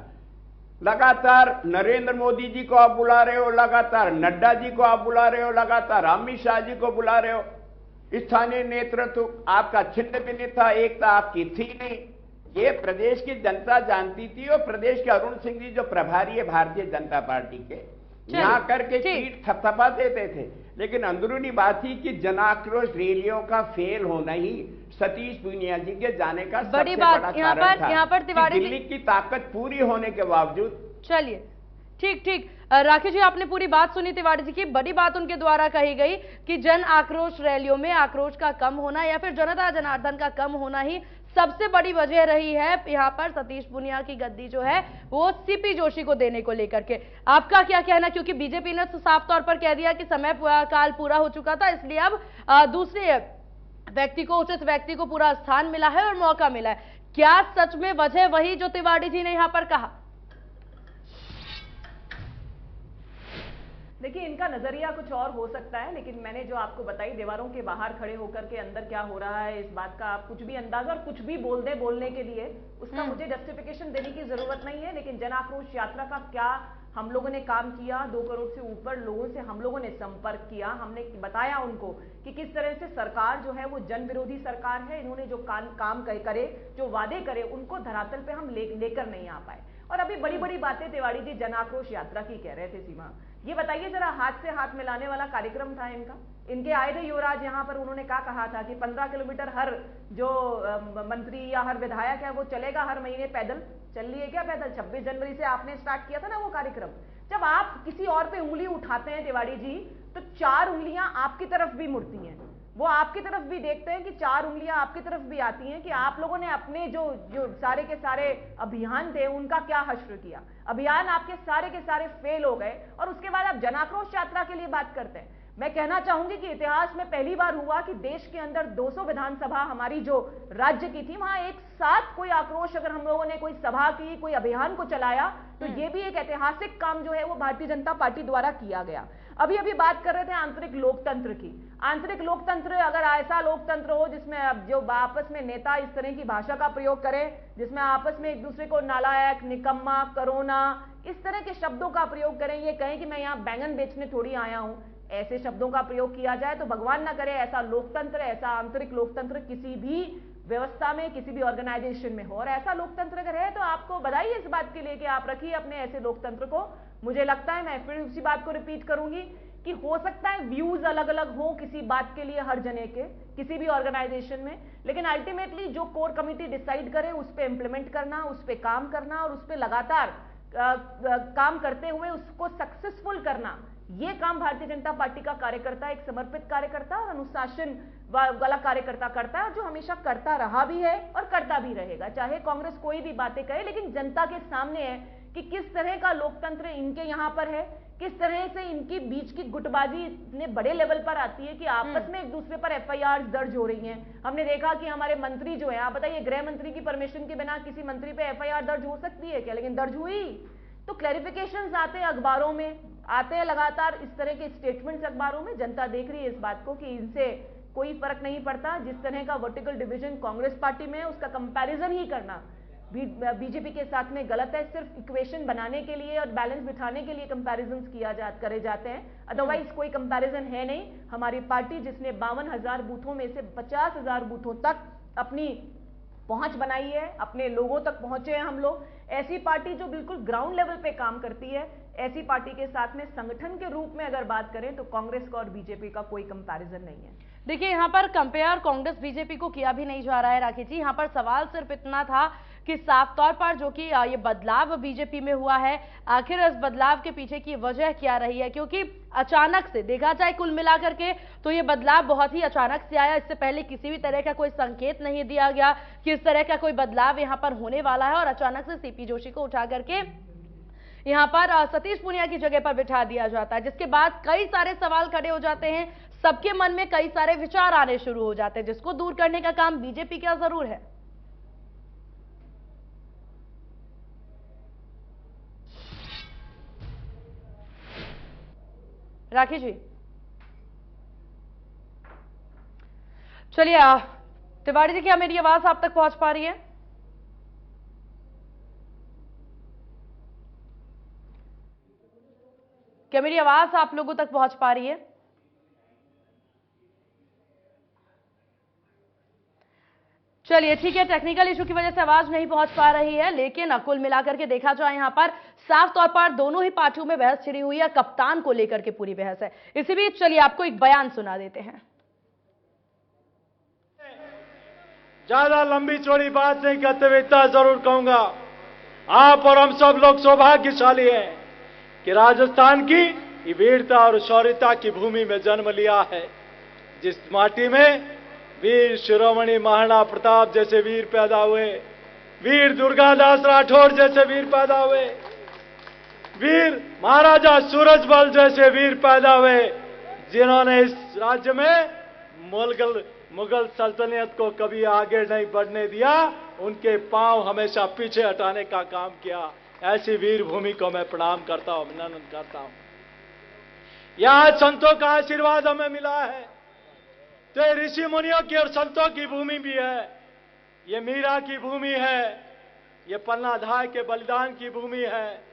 लगातार नरेंद्र मोदी जी को आप बुला रहे हो, लगातार नड्डा जी को आप बुला रहे हो, लगातार अमित शाह जी को बुला रहे हो, स्थानीय नेतृत्व आपका छिन्न भिन्न था, एकता आपकी थी नहीं। ये प्रदेश की जनता जानती थी, और प्रदेश के अरुण सिंह जी जो प्रभारी है भारतीय जनता पार्टी के, यहाँ करके पीठ थपथपा देते थे, लेकिन अंदरूनी बात थी कि जनाक्रोश रैलियों का फेल होना ही सतीश पूनिया जी के जाने का सबसे बड़ा कारण था। यहाँ पर तिवारी दिल्ली की ताकत पूरी होने के बावजूद। चलिए ठीक राखी जी, आपने पूरी बात सुनी तिवारी जी की। बड़ी बात उनके द्वारा कही गई कि जन आक्रोश रैलियों में आक्रोश का कम होना या फिर जनता जनार्दन का कम होना ही सबसे बड़ी वजह रही है यहाँ पर सतीश पूनिया की गद्दी जो है वो सीपी जोशी को देने को लेकर के। आपका क्या कहना? क्योंकि बीजेपी ने साफ तौर पर कह दिया कि समय काल पूरा हो चुका था, इसलिए अब दूसरे व्यक्ति को, उचित व्यक्ति को पूरा स्थान मिला है और मौका मिला है। क्या सच में वजह वही जो तिवारी जी ने यहाँ पर कहा? देखिए, इनका नजरिया कुछ और हो सकता है, लेकिन मैंने जो आपको बताई दीवारों के बाहर खड़े होकर के अंदर क्या हो रहा है इस बात का आप कुछ भी अंदाजा और कुछ भी बोल दें बोलने के लिए, उसका मुझे जस्टिफिकेशन देने की जरूरत नहीं है। लेकिन जन आक्रोश यात्रा का क्या हम लोगों ने काम किया, 2 करोड़ से ऊपर लोगों से हम लोगों ने संपर्क किया, हमने बताया उनको कि किस तरह से सरकार जो है वो जन विरोधी सरकार है। इन्होंने जो काम करे, जो वादे करे, उनको धरातल पे हम लेकर नहीं आ पाए। और अभी बड़ी बड़ी बातें तिवाड़ी जी जन आक्रोश यात्रा की कह रहे थे। सीमा, ये बताइए जरा, हाथ से हाथ मिलाने वाला कार्यक्रम था इनका। इनके आए थे युवराज यहाँ पर, उन्होंने क्या कहा था कि 15 किलोमीटर हर जो मंत्री या हर विधायक है वो चलेगा हर महीने पैदल। चल रही है क्या पैदल? 26 जनवरी से आपने स्टार्ट किया था ना वो कार्यक्रम। जब आप किसी और पे उंगली उठाते हैं तिवाड़ी जी, तो 4 उंगलियां आपकी तरफ भी मुड़ती हैं, वो आपकी तरफ भी देखते हैं कि 4 उंगलियां आपकी तरफ भी आती हैं कि आप लोगों ने अपने जो सारे के सारे अभियान थे उनका क्या हश्र किया। अभियान आपके सारे के सारे फेल हो गए और उसके बाद आप जन आक्रोश यात्रा के लिए बात करते हैं। मैं कहना चाहूंगी कि इतिहास में पहली बार हुआ कि देश के अंदर 200 विधानसभा हमारी जो राज्य की थी, वहां एक साथ कोई आक्रोश, अगर हम लोगों ने कोई सभा की, कोई अभियान को चलाया, तो ये भी एक ऐतिहासिक काम जो है वो भारतीय जनता पार्टी द्वारा किया गया। अभी अभी बात कर रहे थे आंतरिक लोकतंत्र की। आंतरिक लोकतंत्र, अगर ऐसा लोकतंत्र हो जिसमें अब जो आपस में नेता इस तरह की भाषा का प्रयोग करें, जिसमें आपस में एक दूसरे को नालायक, निकम्मा, करोना, इस तरह के शब्दों का प्रयोग करें, ये कहें कि मैं यहाँ बैंगन बेचने थोड़ी आया हूं, ऐसे शब्दों का प्रयोग किया जाए, तो भगवान ना करे ऐसा लोकतंत्र, ऐसा आंतरिक लोकतंत्र किसी भी व्यवस्था में, किसी भी ऑर्गेनाइजेशन में हो। और ऐसा लोकतंत्र अगर है तो आपको बधाई इस बात के लिए कि आप रखिए अपने ऐसे लोकतंत्र को। मुझे लगता है, मैं फिर उसी बात को रिपीट करूंगी कि हो सकता है व्यूज अलग अलग हो किसी बात के लिए हर जने के, किसी भी ऑर्गेनाइजेशन में, लेकिन अल्टीमेटली जो कोर कमेटी डिसाइड करे उस पर इंप्लीमेंट करना, उस पर काम करना और उस पर लगातार काम करते हुए उसको सक्सेसफुल करना, ये काम भारतीय जनता पार्टी का कार्यकर्ता, एक समर्पित कार्यकर्ता और अनुशासन वाला कार्यकर्ता करता है, और जो हमेशा करता रहा भी है और करता भी रहेगा। चाहे कांग्रेस कोई भी बातें कहे, लेकिन जनता के सामने है कि किस तरह का लोकतंत्र इनके यहाँ पर है, किस तरह से इनकी बीच की गुटबाजी इतने बड़े लेवल पर आती है कि आपस में एक दूसरे पर एफआईआर दर्ज हो रही हैं। हमने देखा कि हमारे मंत्री जो है, आप बताइए, गृह मंत्री की परमिशन के बिना किसी मंत्री पे एफआईआर दर्ज हो सकती है क्या? लेकिन दर्ज हुई। तो क्लैरिफिकेशंस आते हैं अखबारों में, आते हैं लगातार इस तरह के स्टेटमेंट्स अखबारों में। जनता देख रही है इस बात को कि इनसे कोई फर्क नहीं पड़ता। जिस तरह का वर्टिकल डिवीजन कांग्रेस पार्टी में है, उसका कंपैरिजन ही करना बीजेपी के साथ में गलत है। सिर्फ इक्वेशन बनाने के लिए और बैलेंस बिठाने के लिए कंपैरिजंस करे जाते हैं, अदरवाइज कोई कंपैरिजन है नहीं। हमारी पार्टी जिसने 52,000 बूथों में से 50,000 बूथों तक अपनी पहुंच बनाई है, अपने लोगों तक पहुंचे हैं हम लोग, ऐसी पार्टी जो बिल्कुल ग्राउंड लेवल पे काम करती है, ऐसी पार्टी के साथ में संगठन के रूप में अगर बात करें तो कांग्रेस का और बीजेपी का कोई कंपैरिजन नहीं है। देखिए, यहाँ पर कंपेयर कांग्रेस बीजेपी को किया भी नहीं जा रहा है राखी जी। यहाँ पर सवाल सिर्फ इतना था कि साफ तौर पर जो कि ये बदलाव बीजेपी में हुआ है, आखिर इस बदलाव के पीछे की वजह क्या रही है? क्योंकि अचानक से देखा जाए कुल मिलाकर के तो ये बदलाव बहुत ही अचानक से आया। इससे पहले किसी भी तरह का कोई संकेत नहीं दिया गया कि इस तरह का कोई बदलाव यहाँ पर होने वाला है, और अचानक से सीपी जोशी को उठा करके यहाँ पर सतीश पूनिया की जगह पर बिठा दिया जाता है, जिसके बाद कई सारे सवाल खड़े हो जाते हैं, सबके मन में कई सारे विचार आने शुरू हो जाते हैं, जिसको दूर करने का काम बीजेपी का जरूर है। राखी जी, चलिए तिवारी जी, क्या मेरी आवाज आप तक पहुंच पा रही है? क्या मेरी आवाज आप लोगों तक पहुंच पा रही है? चलिए ठीक है, टेक्निकल इशू की वजह से आवाज नहीं पहुंच पा रही है, लेकिन कुल मिलाकर के देखा जाए यहां पर साफ तौर पर दोनों ही पार्टियों में बहस छिड़ी हुई है, कप्तान को लेकर के पूरी बहस है। इसी बीच चलिए आपको एक बयान सुना देते हैं। ज्यादा लंबी चौड़ी बात नहीं करते हुए इतना जरूर कहूंगा, आप और हम सब लोग सौभाग्यशाली हैं कि राजस्थान की वीरता और शौर्यता की भूमि में जन्म लिया है, जिस माटी में वीर शिरोमणि महाराणा प्रताप जैसे वीर पैदा हुए, वीर दुर्गादास राठौर जैसे वीर पैदा हुए, वीर महाराजा सूरजमल जैसे वीर पैदा हुए, जिन्होंने इस राज्य में मुगल सल्तनत को कभी आगे नहीं बढ़ने दिया, उनके पांव हमेशा पीछे हटाने का काम किया। ऐसी वीर भूमि को मैं प्रणाम करता हूं, अभिनंदन करता हूं। यहां संतों का आशीर्वाद हमें मिला है। तो ये ऋषि मुनियों की और संतों की भूमि भी है, ये मीरा की भूमि है, ये पन्ना धाय के बलिदान की भूमि है।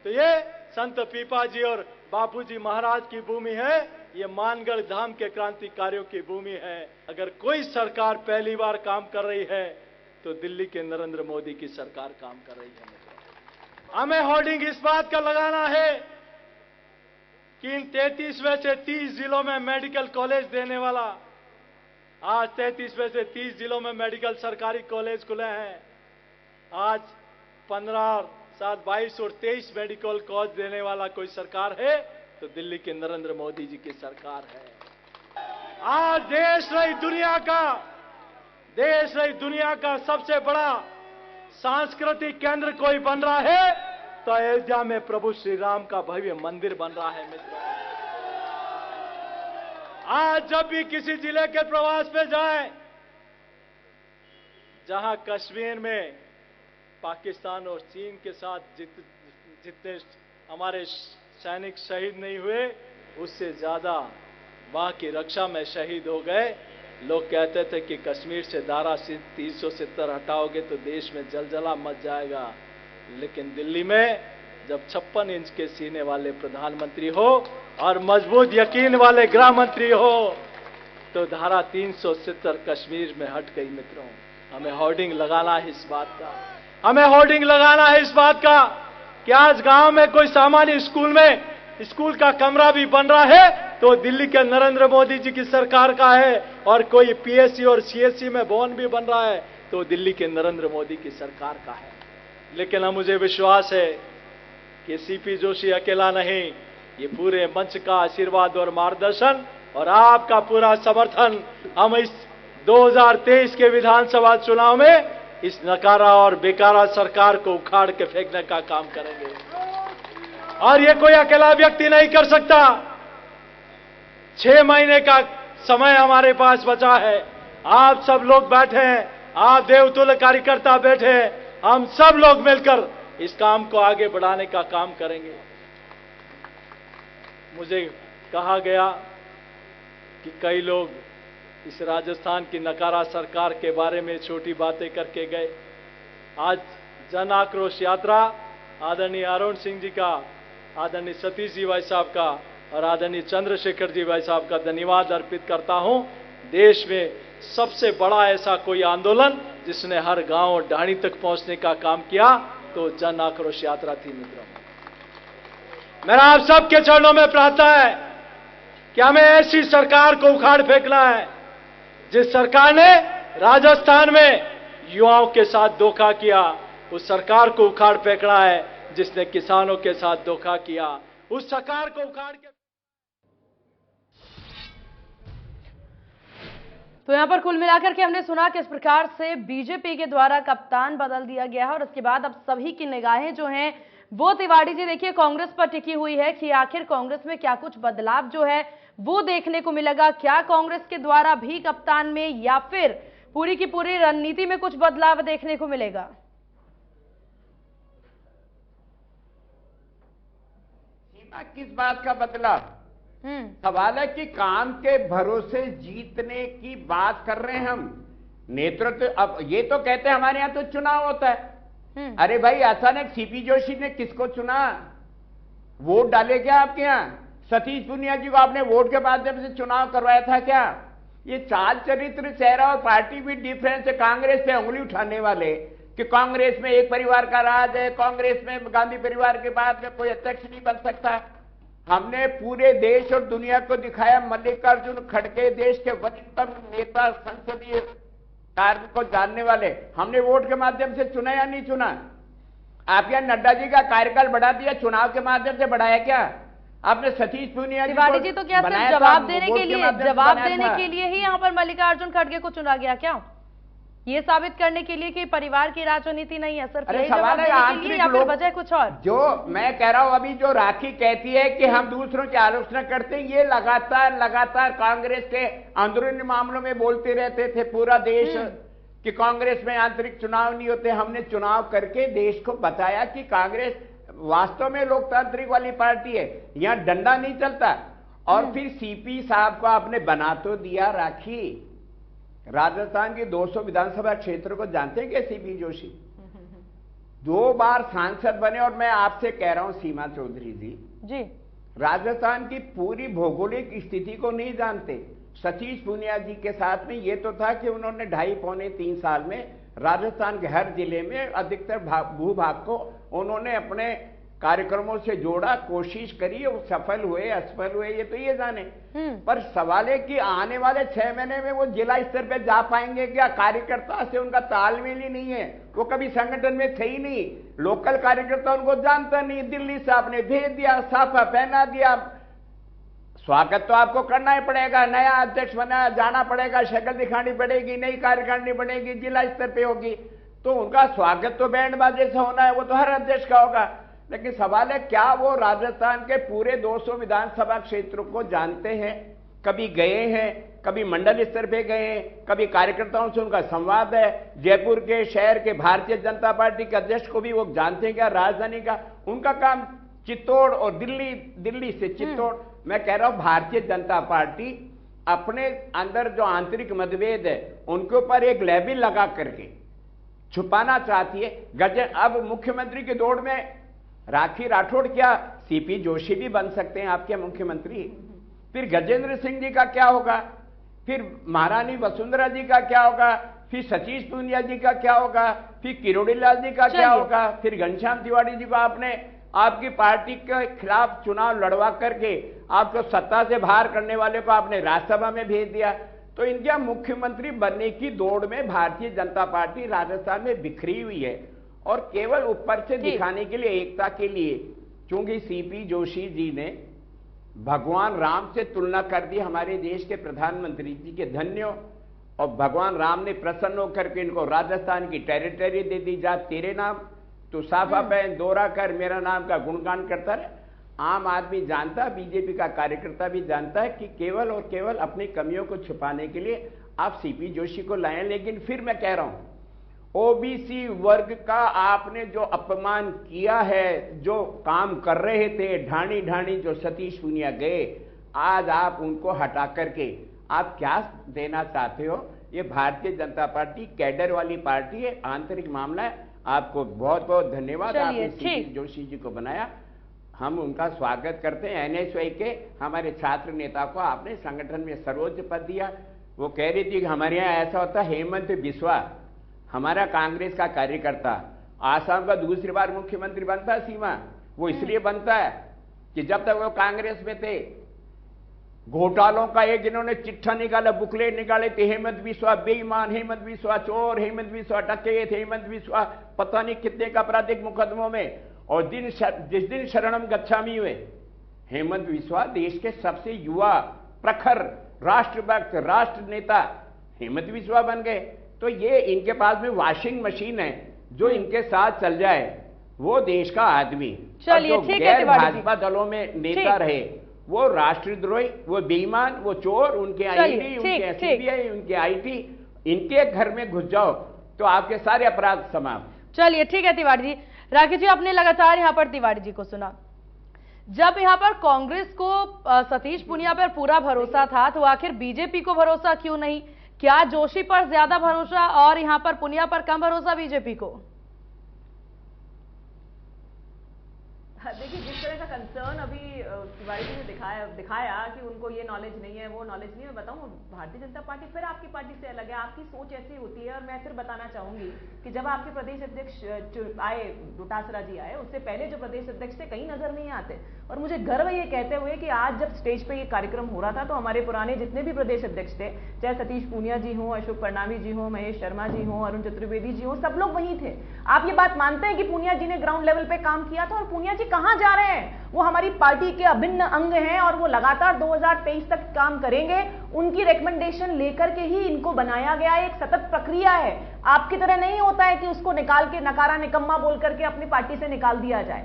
तो ये संत पीपा जी और बापूजी महाराज की भूमि है, ये मानगढ़ धाम के क्रांतिकारियों की भूमि है। अगर कोई सरकार पहली बार काम कर रही है तो दिल्ली के नरेंद्र मोदी की सरकार काम कर रही है। हमें होर्डिंग इस बात का लगाना है कि इन 33 में से 30 जिलों में मेडिकल कॉलेज देने वाला, आज 33 में से 30 जिलों में मेडिकल सरकारी कॉलेज खुले हैं। आज 15, 7, 22 और 23 मेडिकल कॉलेज देने वाला कोई सरकार है तो दिल्ली के नरेंद्र मोदी जी की सरकार है। आज देश नहीं दुनिया का सबसे बड़ा सांस्कृतिक केंद्र कोई बन रहा है तो अयोध्या में प्रभु श्री राम का भव्य मंदिर बन रहा है। मित्रों, आज जब भी किसी जिले के प्रवास पे जाएं, जहां कश्मीर में पाकिस्तान और चीन के साथ जितने हमारे सैनिक शहीद नहीं हुए, उससे ज्यादा वहां की रक्षा में शहीद हो गए। लोग कहते थे कि कश्मीर से धारा 370 हटाओगे तो देश में जलजला मच जाएगा, लेकिन दिल्ली में जब 56 इंच के सीने वाले प्रधानमंत्री हो और मजबूत यकीन वाले गृह मंत्री हो तो धारा 370 कश्मीर में हट गई। मित्रों, हमें होर्डिंग लगाना है इस बात का, हमें होर्डिंग लगाना है इस बात का कि आज गांव में कोई सामान्य स्कूल का कमरा भी बन रहा है तो दिल्ली के नरेंद्र मोदी जी की सरकार का है, और कोई पीएससी और सीएससी में भवन भी बन रहा है तो दिल्ली के नरेंद्र मोदी की सरकार का है। लेकिन मुझे विश्वास है कि सीपी जोशी अकेला नहीं, ये पूरे मंच का आशीर्वाद और मार्गदर्शन और आपका पूरा समर्थन हम इस 2023 के विधानसभा चुनाव में इस नकारा और बेकारा सरकार को उखाड़ के फेंकने का काम करेंगे। और ये कोई अकेला व्यक्ति नहीं कर सकता। 6 महीने का समय हमारे पास बचा है। आप सब लोग बैठे हैं, आप देवतुल्य कार्यकर्ता बैठे हैं, हम सब लोग मिलकर इस काम को आगे बढ़ाने का काम करेंगे। मुझे कहा गया कि कई लोग इस राजस्थान की नकारा सरकार के बारे में छोटी बातें करके गए। आज जन आक्रोश यात्रा आदरणीय अरुण सिंह जी का, आदरणीय सतीश जी भाई साहब का और आदरणीय चंद्रशेखर जी भाई साहब का धन्यवाद अर्पित करता हूं। देश में सबसे बड़ा ऐसा कोई आंदोलन जिसने हर गांव और ढाणी तक पहुंचने का काम किया तो जन आक्रोश यात्रा थी। मित्रों, मेरा आप सबके चरणों में प्रार्थना है कि हमें ऐसी सरकार को उखाड़ फेंकना है जिस सरकार ने राजस्थान में युवाओं के साथ धोखा किया, उस सरकार को उखाड़ फेंकना है जिसने किसानों के साथ धोखा किया, उस सरकार को उखाड़ के। तो यहां पर कुल मिलाकर के हमने सुना किस प्रकार से बीजेपी के द्वारा कप्तान बदल दिया गया है और उसके बाद अब सभी की निगाहें जो हैं वो तिवारी जी देखिए कांग्रेस पर टिकी हुई है कि आखिर कांग्रेस में क्या कुछ बदलाव जो है वो देखने को मिलेगा। क्या कांग्रेस के द्वारा भी कप्तान में या फिर पूरी की पूरी रणनीति में कुछ बदलाव देखने को मिलेगा? किस बात का बदलाव? सवाल है कि काम के भरोसे जीतने की बात कर रहे हैं हम। नेतृत्व अब ये तो कहते हैं हमारे यहां तो चुनाव होता है। अरे भाई, अचानक सीपी जोशी ने किसको चुना? वोट डाले क्या आपके यहां? सतीश पूनिया जी को आपने वोट के माध्यम से चुनाव करवाया था क्या? ये चाल चरित्र, चेहरा और पार्टी भी डिफरेंस है। कांग्रेस पे उंगली उठाने वाले कि कांग्रेस में एक परिवार का राज है, कांग्रेस में गांधी परिवार के बाद में कोई अध्यक्ष नहीं बन सकता। हमने पूरे देश और दुनिया को दिखाया मल्लिकार्जुन खड़गे देश के वरिष्ठतम नेता, संसदीय कार्य को जानने वाले, हमने वोट के माध्यम से चुना या नहीं चुना? आप यहाँ नड्डा जी का कार्यकाल बढ़ा दिया, चुनाव के माध्यम से बढ़ाया क्या? आपने सतीश पूनिया तिवारी जी तो क्या सिर्फ जवाब देने के लिए ही यहाँ पर मल्लिकार्जुन खड़गे को चुना गया क्या? ये साबित करने के लिए कि परिवार की राजनीति नहीं है, सिर्फ यही जवाब देने के लिए या फिर वजह कुछ और? जो मैं कह रहा हूं, अभी जो राखी कहती है कि हम दूसरों की आलोचना करते हैं, ये लगातार कांग्रेस के अंदरूनी मामलों में बोलते रहते थे पूरा देश कि कांग्रेस में आंतरिक चुनाव नहीं होते। हमने चुनाव करके देश को बताया कि कांग्रेस वास्तव में लोकतांत्रिक वाली पार्टी है, यहां डंडा नहीं चलता। और फिर सीपी साहब को आपने बना तो दिया राखी। राजस्थान की 200 विधानसभा क्षेत्र को जानते हैं क्या सीपी जोशी? 2 बार सांसद बने। और मैं आपसे कह रहा हूं सीमा चौधरी जी, राजस्थान की पूरी भौगोलिक स्थिति को नहीं जानते। सतीश पूनिया जी के साथ में ये तो था कि उन्होंने 2.5-3 साल में राजस्थान के हर जिले में अधिकतर भूभाग को उन्होंने अपने कार्यक्रमों से जोड़ा, कोशिश करी, वो सफल हुए असफल हुए ये तो ये जाने। पर सवाल है कि आने वाले 6 महीने में वो जिला स्तर पे जा पाएंगे क्या? कार्यकर्ता से उनका तालमेल ही नहीं है, वो कभी संगठन में थे ही नहीं। लोकल कार्यकर्ता उनको जानता नहीं। दिल्ली से आपने भेज दिया, साफा पहना दिया। स्वागत तो आपको करना ही पड़ेगा, नया अध्यक्ष बना, जाना पड़ेगा, शक्ल दिखानी पड़ेगी, नई कार्यकारिणी बनेगी, जिला स्तर पे होगी, तो उनका स्वागत तो बैंड बाजे से होना है, वो तो हर अध्यक्ष का होगा। लेकिन सवाल है क्या वो राजस्थान के पूरे 200 विधानसभा क्षेत्रों को जानते हैं? कभी गए हैं, कभी मंडल स्तर पे गए हैं, कभी कार्यकर्ताओं से उनका संवाद है। जयपुर के शहर के भारतीय जनता पार्टी के अध्यक्ष को भी वो जानते हैं क्या? राजधानी का उनका काम चित्तौड़ और दिल्ली से चित्तौड़। मैं कह रहा हूं भारतीय जनता पार्टी अपने अंदर जो आंतरिक मतभेद है उनके ऊपर एक लेबल लगा करके छुपाना चाहती है। अब मुख्यमंत्री की दौड़ में राखी राठौड़ क्या सीपी जोशी भी बन सकते हैं आपके मुख्यमंत्री। फिर गजेंद्र सिंह जी का क्या होगा? फिर महारानी वसुंधरा जी का क्या होगा? फिर सतीश पूनिया जी का क्या होगा? फिर किरोड़ी लाल जी का क्या होगा? फिर घनश्याम तिवारी जी को आपने आपकी पार्टी के खिलाफ चुनाव लड़वा करके आपको सत्ता से बाहर करने वाले को आपने राज्यसभा में भेज दिया। तो इनके मुख्यमंत्री बनने की दौड़ में भारतीय जनता पार्टी राजस्थान में बिखरी हुई है और केवल ऊपर से दिखाने के लिए, एकता के लिए, क्योंकि सीपी जोशी जी ने भगवान राम से तुलना कर दी हमारे देश के प्रधानमंत्री जी के। धन्य। और भगवान राम ने प्रसन्न होकर के इनको राजस्थान की टेरिटरी दे दी। जा तेरे नाम तो साफा पहन, दौरा कर, मेरा नाम का गुणगान करता रहे। आम आदमी जानता है, बीजेपी का कार्यकर्ता भी जानता है कि केवल और केवल अपनी कमियों को छुपाने के लिए आप सीपी जोशी को लाए। लेकिन फिर मैं कह रहा हूं, ओबीसी वर्ग का आपने जो अपमान किया है, जो काम कर रहे थे ढाणी ढाणी जो सतीश पूनिया गए, आज आप उनको हटा करके आप क्या देना चाहते हो? ये भारतीय जनता पार्टी कैडर वाली पार्टी है, आंतरिक मामला है। आपको बहुत बहुत धन्यवाद, आपने सीपी जोशी जी को बनाया, हम उनका स्वागत करते हैं। एनएसयूआई के हमारे छात्र नेता को आपने संगठन में सर्वोच्च पद दिया। वो कह रही थी कि हमारे यहाँ ऐसा होता है, हेमंत बिस्वा हमारा कांग्रेस का कार्यकर्ता आसाम का दूसरी बार मुख्यमंत्री बनता है। सीमा वो इसलिए बनता है कि जब तक वो कांग्रेस में थे घोटालों का एक इन्होंने चिट्ठा निकाला, बुकलेट निकाले थे, हेमंत बिस्वा बेईमान, हेमंत बिस्वा चोर, हेमंत बिस्वा डकैत, हेमंत बिस्वा पता नहीं कितने का आपराधिक मुकदमों में। और जिस दिन शरणम गच्छामी हुए, हेमंत बिस्वा देश के सबसे युवा प्रखर राष्ट्रभक्त राष्ट्र नेता हेमंत बिस्वा बन गए। तो ये इनके पास में वॉशिंग मशीन है, जो इनके साथ चल जाए वो देश का आदमी। चलिए ठीक है, भाजपा दलों में नेता रहे वो राष्ट्रद्रोही, वो बेईमान, वो चोर, उनके आईडी, उनके सीबीआई, उनके आईटी, इनके घर में घुस जाओ तो आपके सारे अपराध समाप्त। चलिए ठीक है तिवारी जी। राकेश जी, आपने लगातार यहाँ पर तिवारी जी को सुना। जब यहाँ पर कांग्रेस को सतीश पूनिया पर पूरा भरोसा था तो आखिर बीजेपी को भरोसा क्यों नहीं? क्या जोशी पर ज्यादा भरोसा और यहाँ पर पूनिया पर कम भरोसा बीजेपी को? देखिए, जिस तरह का कंसर्न अभी तिवारी जी ने दिखाया कि उनको ये नॉलेज नहीं है, वो नॉलेज नहीं है। मैं बताऊं, भारतीय जनता पार्टी फिर आपकी पार्टी से अलग है, आपकी सोच ऐसी होती है। और मैं फिर बताना चाहूंगी कि जब आपके प्रदेश अध्यक्ष आए, डोटासरा जी आए, उससे पहले जो प्रदेश अध्यक्ष थे कहीं नजर नहीं आते। और मुझे गर्व है ये कहते हुए कि आज जब स्टेज पे ये कार्यक्रम हो रहा था तो हमारे पुराने जितने भी प्रदेश अध्यक्ष थे, चाहे सतीश पूनिया जी हों, अशोक परनामी जी हों, महेश शर्मा जी हों, अरुण चतुर्वेदी जी हों, सब लोग वहीं थे। आप ये बात मानते हैं कि पूनिया जी ने ग्राउंड लेवल पे काम किया था? और पूनिया जी कहां जा रहे हैं? वो हमारी पार्टी के अभिन्न अंग हैं और वो लगातार 2023 तक काम करेंगे। उनकी रिकमेंडेशन लेकर के ही इनको बनाया गया, एक सतत प्रक्रिया है। आपकी तरह नहीं होता है कि उसको निकाल के नकारा निकम्मा बोल करके अपनी पार्टी से निकाल दिया जाए।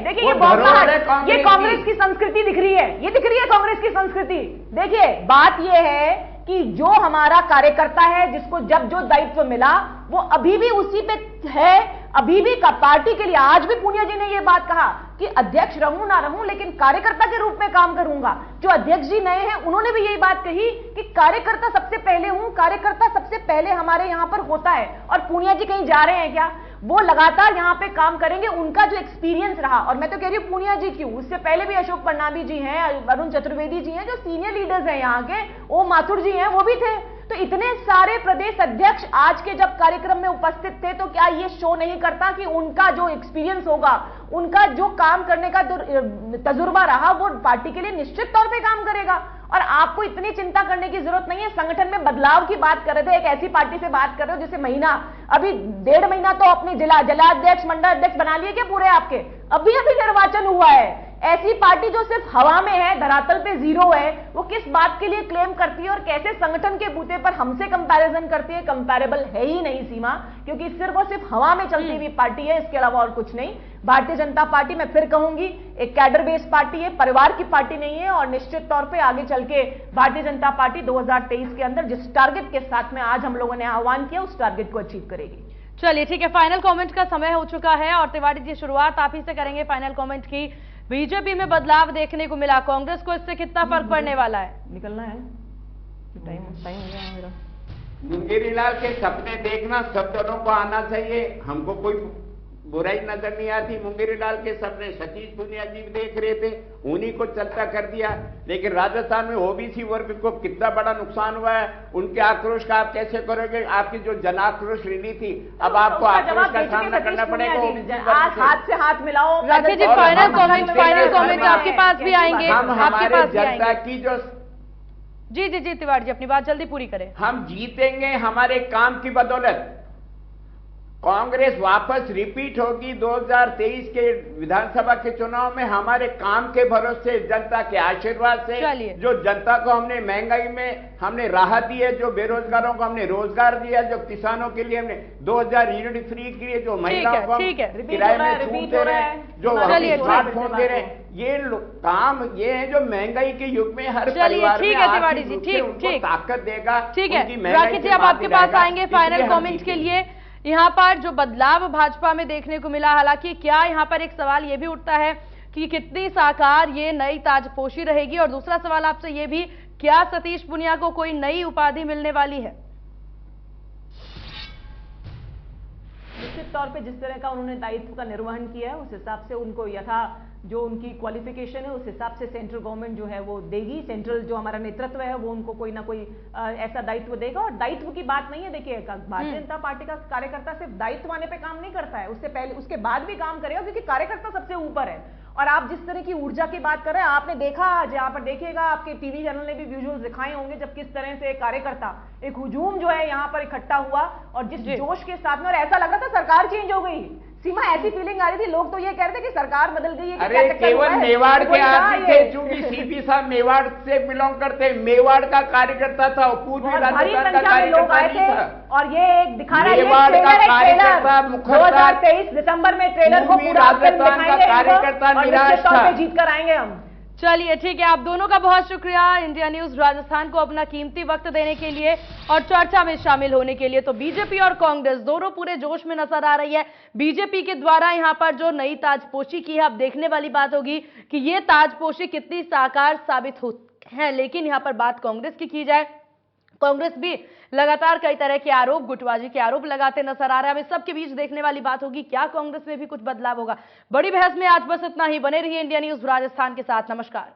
देखिए, ये कांग्रेस की संस्कृति दिख रही है, ये दिख रही है कांग्रेस की संस्कृति। देखिए, बात ये है कि जो हमारा कार्यकर्ता है, जिसको जब जो दायित्व मिला वो अभी भी उसी पे है, अभी भी पार्टी के लिए आज भी पूनिया जी ने यह बात कहा कि अध्यक्ष रहूं ना रहूं लेकिन कार्यकर्ता के रूप में काम करूंगा। जो अध्यक्ष जी नए हैं उन्होंने भी यही बात कही कि कार्यकर्ता सबसे पहले हूं, कार्यकर्ता सबसे पहले हमारे यहां पर होता है। और पूनिया जी कहीं जा रहे हैं क्या? वो लगातार यहां पे काम करेंगे। उनका जो एक्सपीरियंस रहा, और मैं तो कह रही हूं पूनिया जी क्यों, उससे पहले भी अशोक परनामी जी हैं, अरुण चतुर्वेदी जी हैं, जो सीनियर लीडर्स हैं यहाँ के, ओम माथुर जी हैं, वो भी थे। तो इतने सारे प्रदेश अध्यक्ष आज के जब कार्यक्रम में उपस्थित थे, तो क्या ये शो नहीं करता कि उनका जो एक्सपीरियंस होगा, उनका जो काम करने का तजुर्बा रहा, वो पार्टी के लिए निश्चित तौर पे काम करेगा। और आपको इतनी चिंता करने की जरूरत नहीं है। संगठन में बदलाव की बात कर रहे थे, एक ऐसी पार्टी से बात कर रहे हो जिसे अभी 1.5 महीना तो अपने जिलाध्यक्ष मंडल अध्यक्ष बना लिए क्या पूरे आपके? अभी निर्वाचन हुआ है। ऐसी पार्टी जो सिर्फ हवा में है, धरातल पे जीरो है, वो किस बात के लिए क्लेम करती है और कैसे संगठन के बूते पर हमसे कंपैरिजन करती है? कंपैरेबल है ही नहीं सीमा, क्योंकि सिर्फ हवा में चलती हुई पार्टी है, इसके अलावा और कुछ नहीं। भारतीय जनता पार्टी, मैं फिर कहूंगी, एक कैडर बेस्ड पार्टी है, परिवार की पार्टी नहीं है। और निश्चित तौर पे आगे चल के भारतीय जनता पार्टी 2023 के अंदर जिस टारगेट के साथ में आज हम लोगों ने आह्वान किया, उस टारगेट को अचीव करेगी। चलिए ठीक है, फाइनल कमेंट का समय हो चुका है और तिवारी जी शुरुआत आप ही से करेंगे फाइनल कमेंट की। बीजेपी में बदलाव देखने को मिला, कांग्रेस को इससे कितना फर्क पड़ने वाला है? निकलना है, टाइम हो गया मेरा। मुंगेरीलाल के सपने देखना सब दलों को आना चाहिए, हमको कोई बुराई नजर नहीं आती। मुंगेरीलाल के सपने सतीश पूनिया जी देख रहे थे, उन्हीं को चलता कर दिया। लेकिन राजस्थान में ओबीसी वर्ग को कितना बड़ा नुकसान हुआ है, उनके आक्रोश का आप कैसे करोगे? आपकी जो जन आक्रोश रैली थी, अब आपको आक्रोश का सामना करना पड़ेगा। आज हाथ से हाथ मिलाओ। राकेश जी, फाइनल कमेंट आपके पास भी आएंगे, आपके पास भी जनता आएंगे। की जो जी तिवारी जी, अपनी बात जल्दी पूरी करें। हम जीतेंगे हमारे काम की बदौलत। कांग्रेस वापस रिपीट होगी 2023 के विधानसभा के चुनाव में हमारे काम के भरोसे, जनता के आशीर्वाद से। जो जनता को हमने महंगाई में हमने राहत दी है, जो बेरोजगारों को हमने रोजगार दिया, जो किसानों के लिए हमने 2000 यूनिट फ्री किए, जो महिलाओं को किराए में छूट दे रहे हैं, जो स्मार्टफोन दे रहे हैं, ये काम ये है जो महंगाई के युग में हर परिवार में तिवारी जी ठीक ताकत देगा। ठीक है राकेश जी, अब आपके पास आएंगे फाइनल कमेंट के लिए। यहाँ पर जो बदलाव भाजपा में देखने को मिला, हालांकि क्या यहाँ पर एक सवाल ये भी उठता है कि कितनी साकार ये नई ताजपोशी रहेगी, और दूसरा सवाल आपसे ये भी, क्या सतीश पूनिया को कोई नई उपाधि मिलने वाली है? निश्चित तौर पे जिस तरह का उन्होंने दायित्व का निर्वहन किया है, उस हिसाब से उनको यथा जो उनकी क्वालिफिकेशन है उस हिसाब से सेंट्रल गवर्नमेंट जो है वो देगी। सेंट्रल जो हमारा नेतृत्व है वो उनको कोई ना कोई ऐसा दायित्व देगा। और दायित्व की बात नहीं है, देखिए भारतीय जनता पार्टी का कार्यकर्ता सिर्फ दायित्व आने पे काम नहीं करता है, उससे पहले उसके बाद भी काम करेगा, क्योंकि कार्यकर्ता सबसे ऊपर है। और आप जिस तरह की ऊर्जा की बात कर रहे हैं, आपने देखा यहाँ पर देखिएगा, आपके टीवी चैनल ने भी विजुअल्स दिखाए होंगे, जब किस तरह से कार्यकर्ता एक हुजूम जो है यहाँ पर इकट्ठा हुआ और जिस जोश के साथ में, और ऐसा लग रहा था सरकार चेंज हो गई। सीमा, ऐसी फीलिंग आ रही थी, लोग तो ये कह रहे थे कि सरकार बदल गई है। अरे केवल मेवाड़ के आदमी थे, चूंकि सीपी साहब मेवाड़ से बिलोंग करते, मेवाड़ का कार्यकर्ता था, पूर्वी राजस्थान का कार्यकर्ता नहीं था। और ये एक दिखा रहा है, मेवाड़ का कार्यकर्ता 2023 दिसंबर में ट्रेलर को पूरा राजस्थान का कार्यकर्ता निराश था। जीत कर आएंगे हम। चलिए ठीक है, आप दोनों का बहुत शुक्रिया इंडिया न्यूज राजस्थान को अपना कीमती वक्त देने के लिए और चर्चा में शामिल होने के लिए। तो बीजेपी और कांग्रेस दोनों पूरे जोश में नजर आ रही है। बीजेपी के द्वारा यहां पर जो नई ताजपोशी की है, अब देखने वाली बात होगी कि ये ताजपोशी कितनी साकार साबित होती है। लेकिन यहां पर बात कांग्रेस की जाए, कांग्रेस भी लगातार कई तरह के आरोप, गुटबाजी के आरोप लगाते नजर आ रहे हैं। अब इस सबके बीच देखने वाली बात होगी, क्या कांग्रेस में भी कुछ बदलाव होगा। बड़ी बहस में आज बस इतना ही। बने रहिए इंडिया न्यूज राजस्थान के साथ। नमस्कार।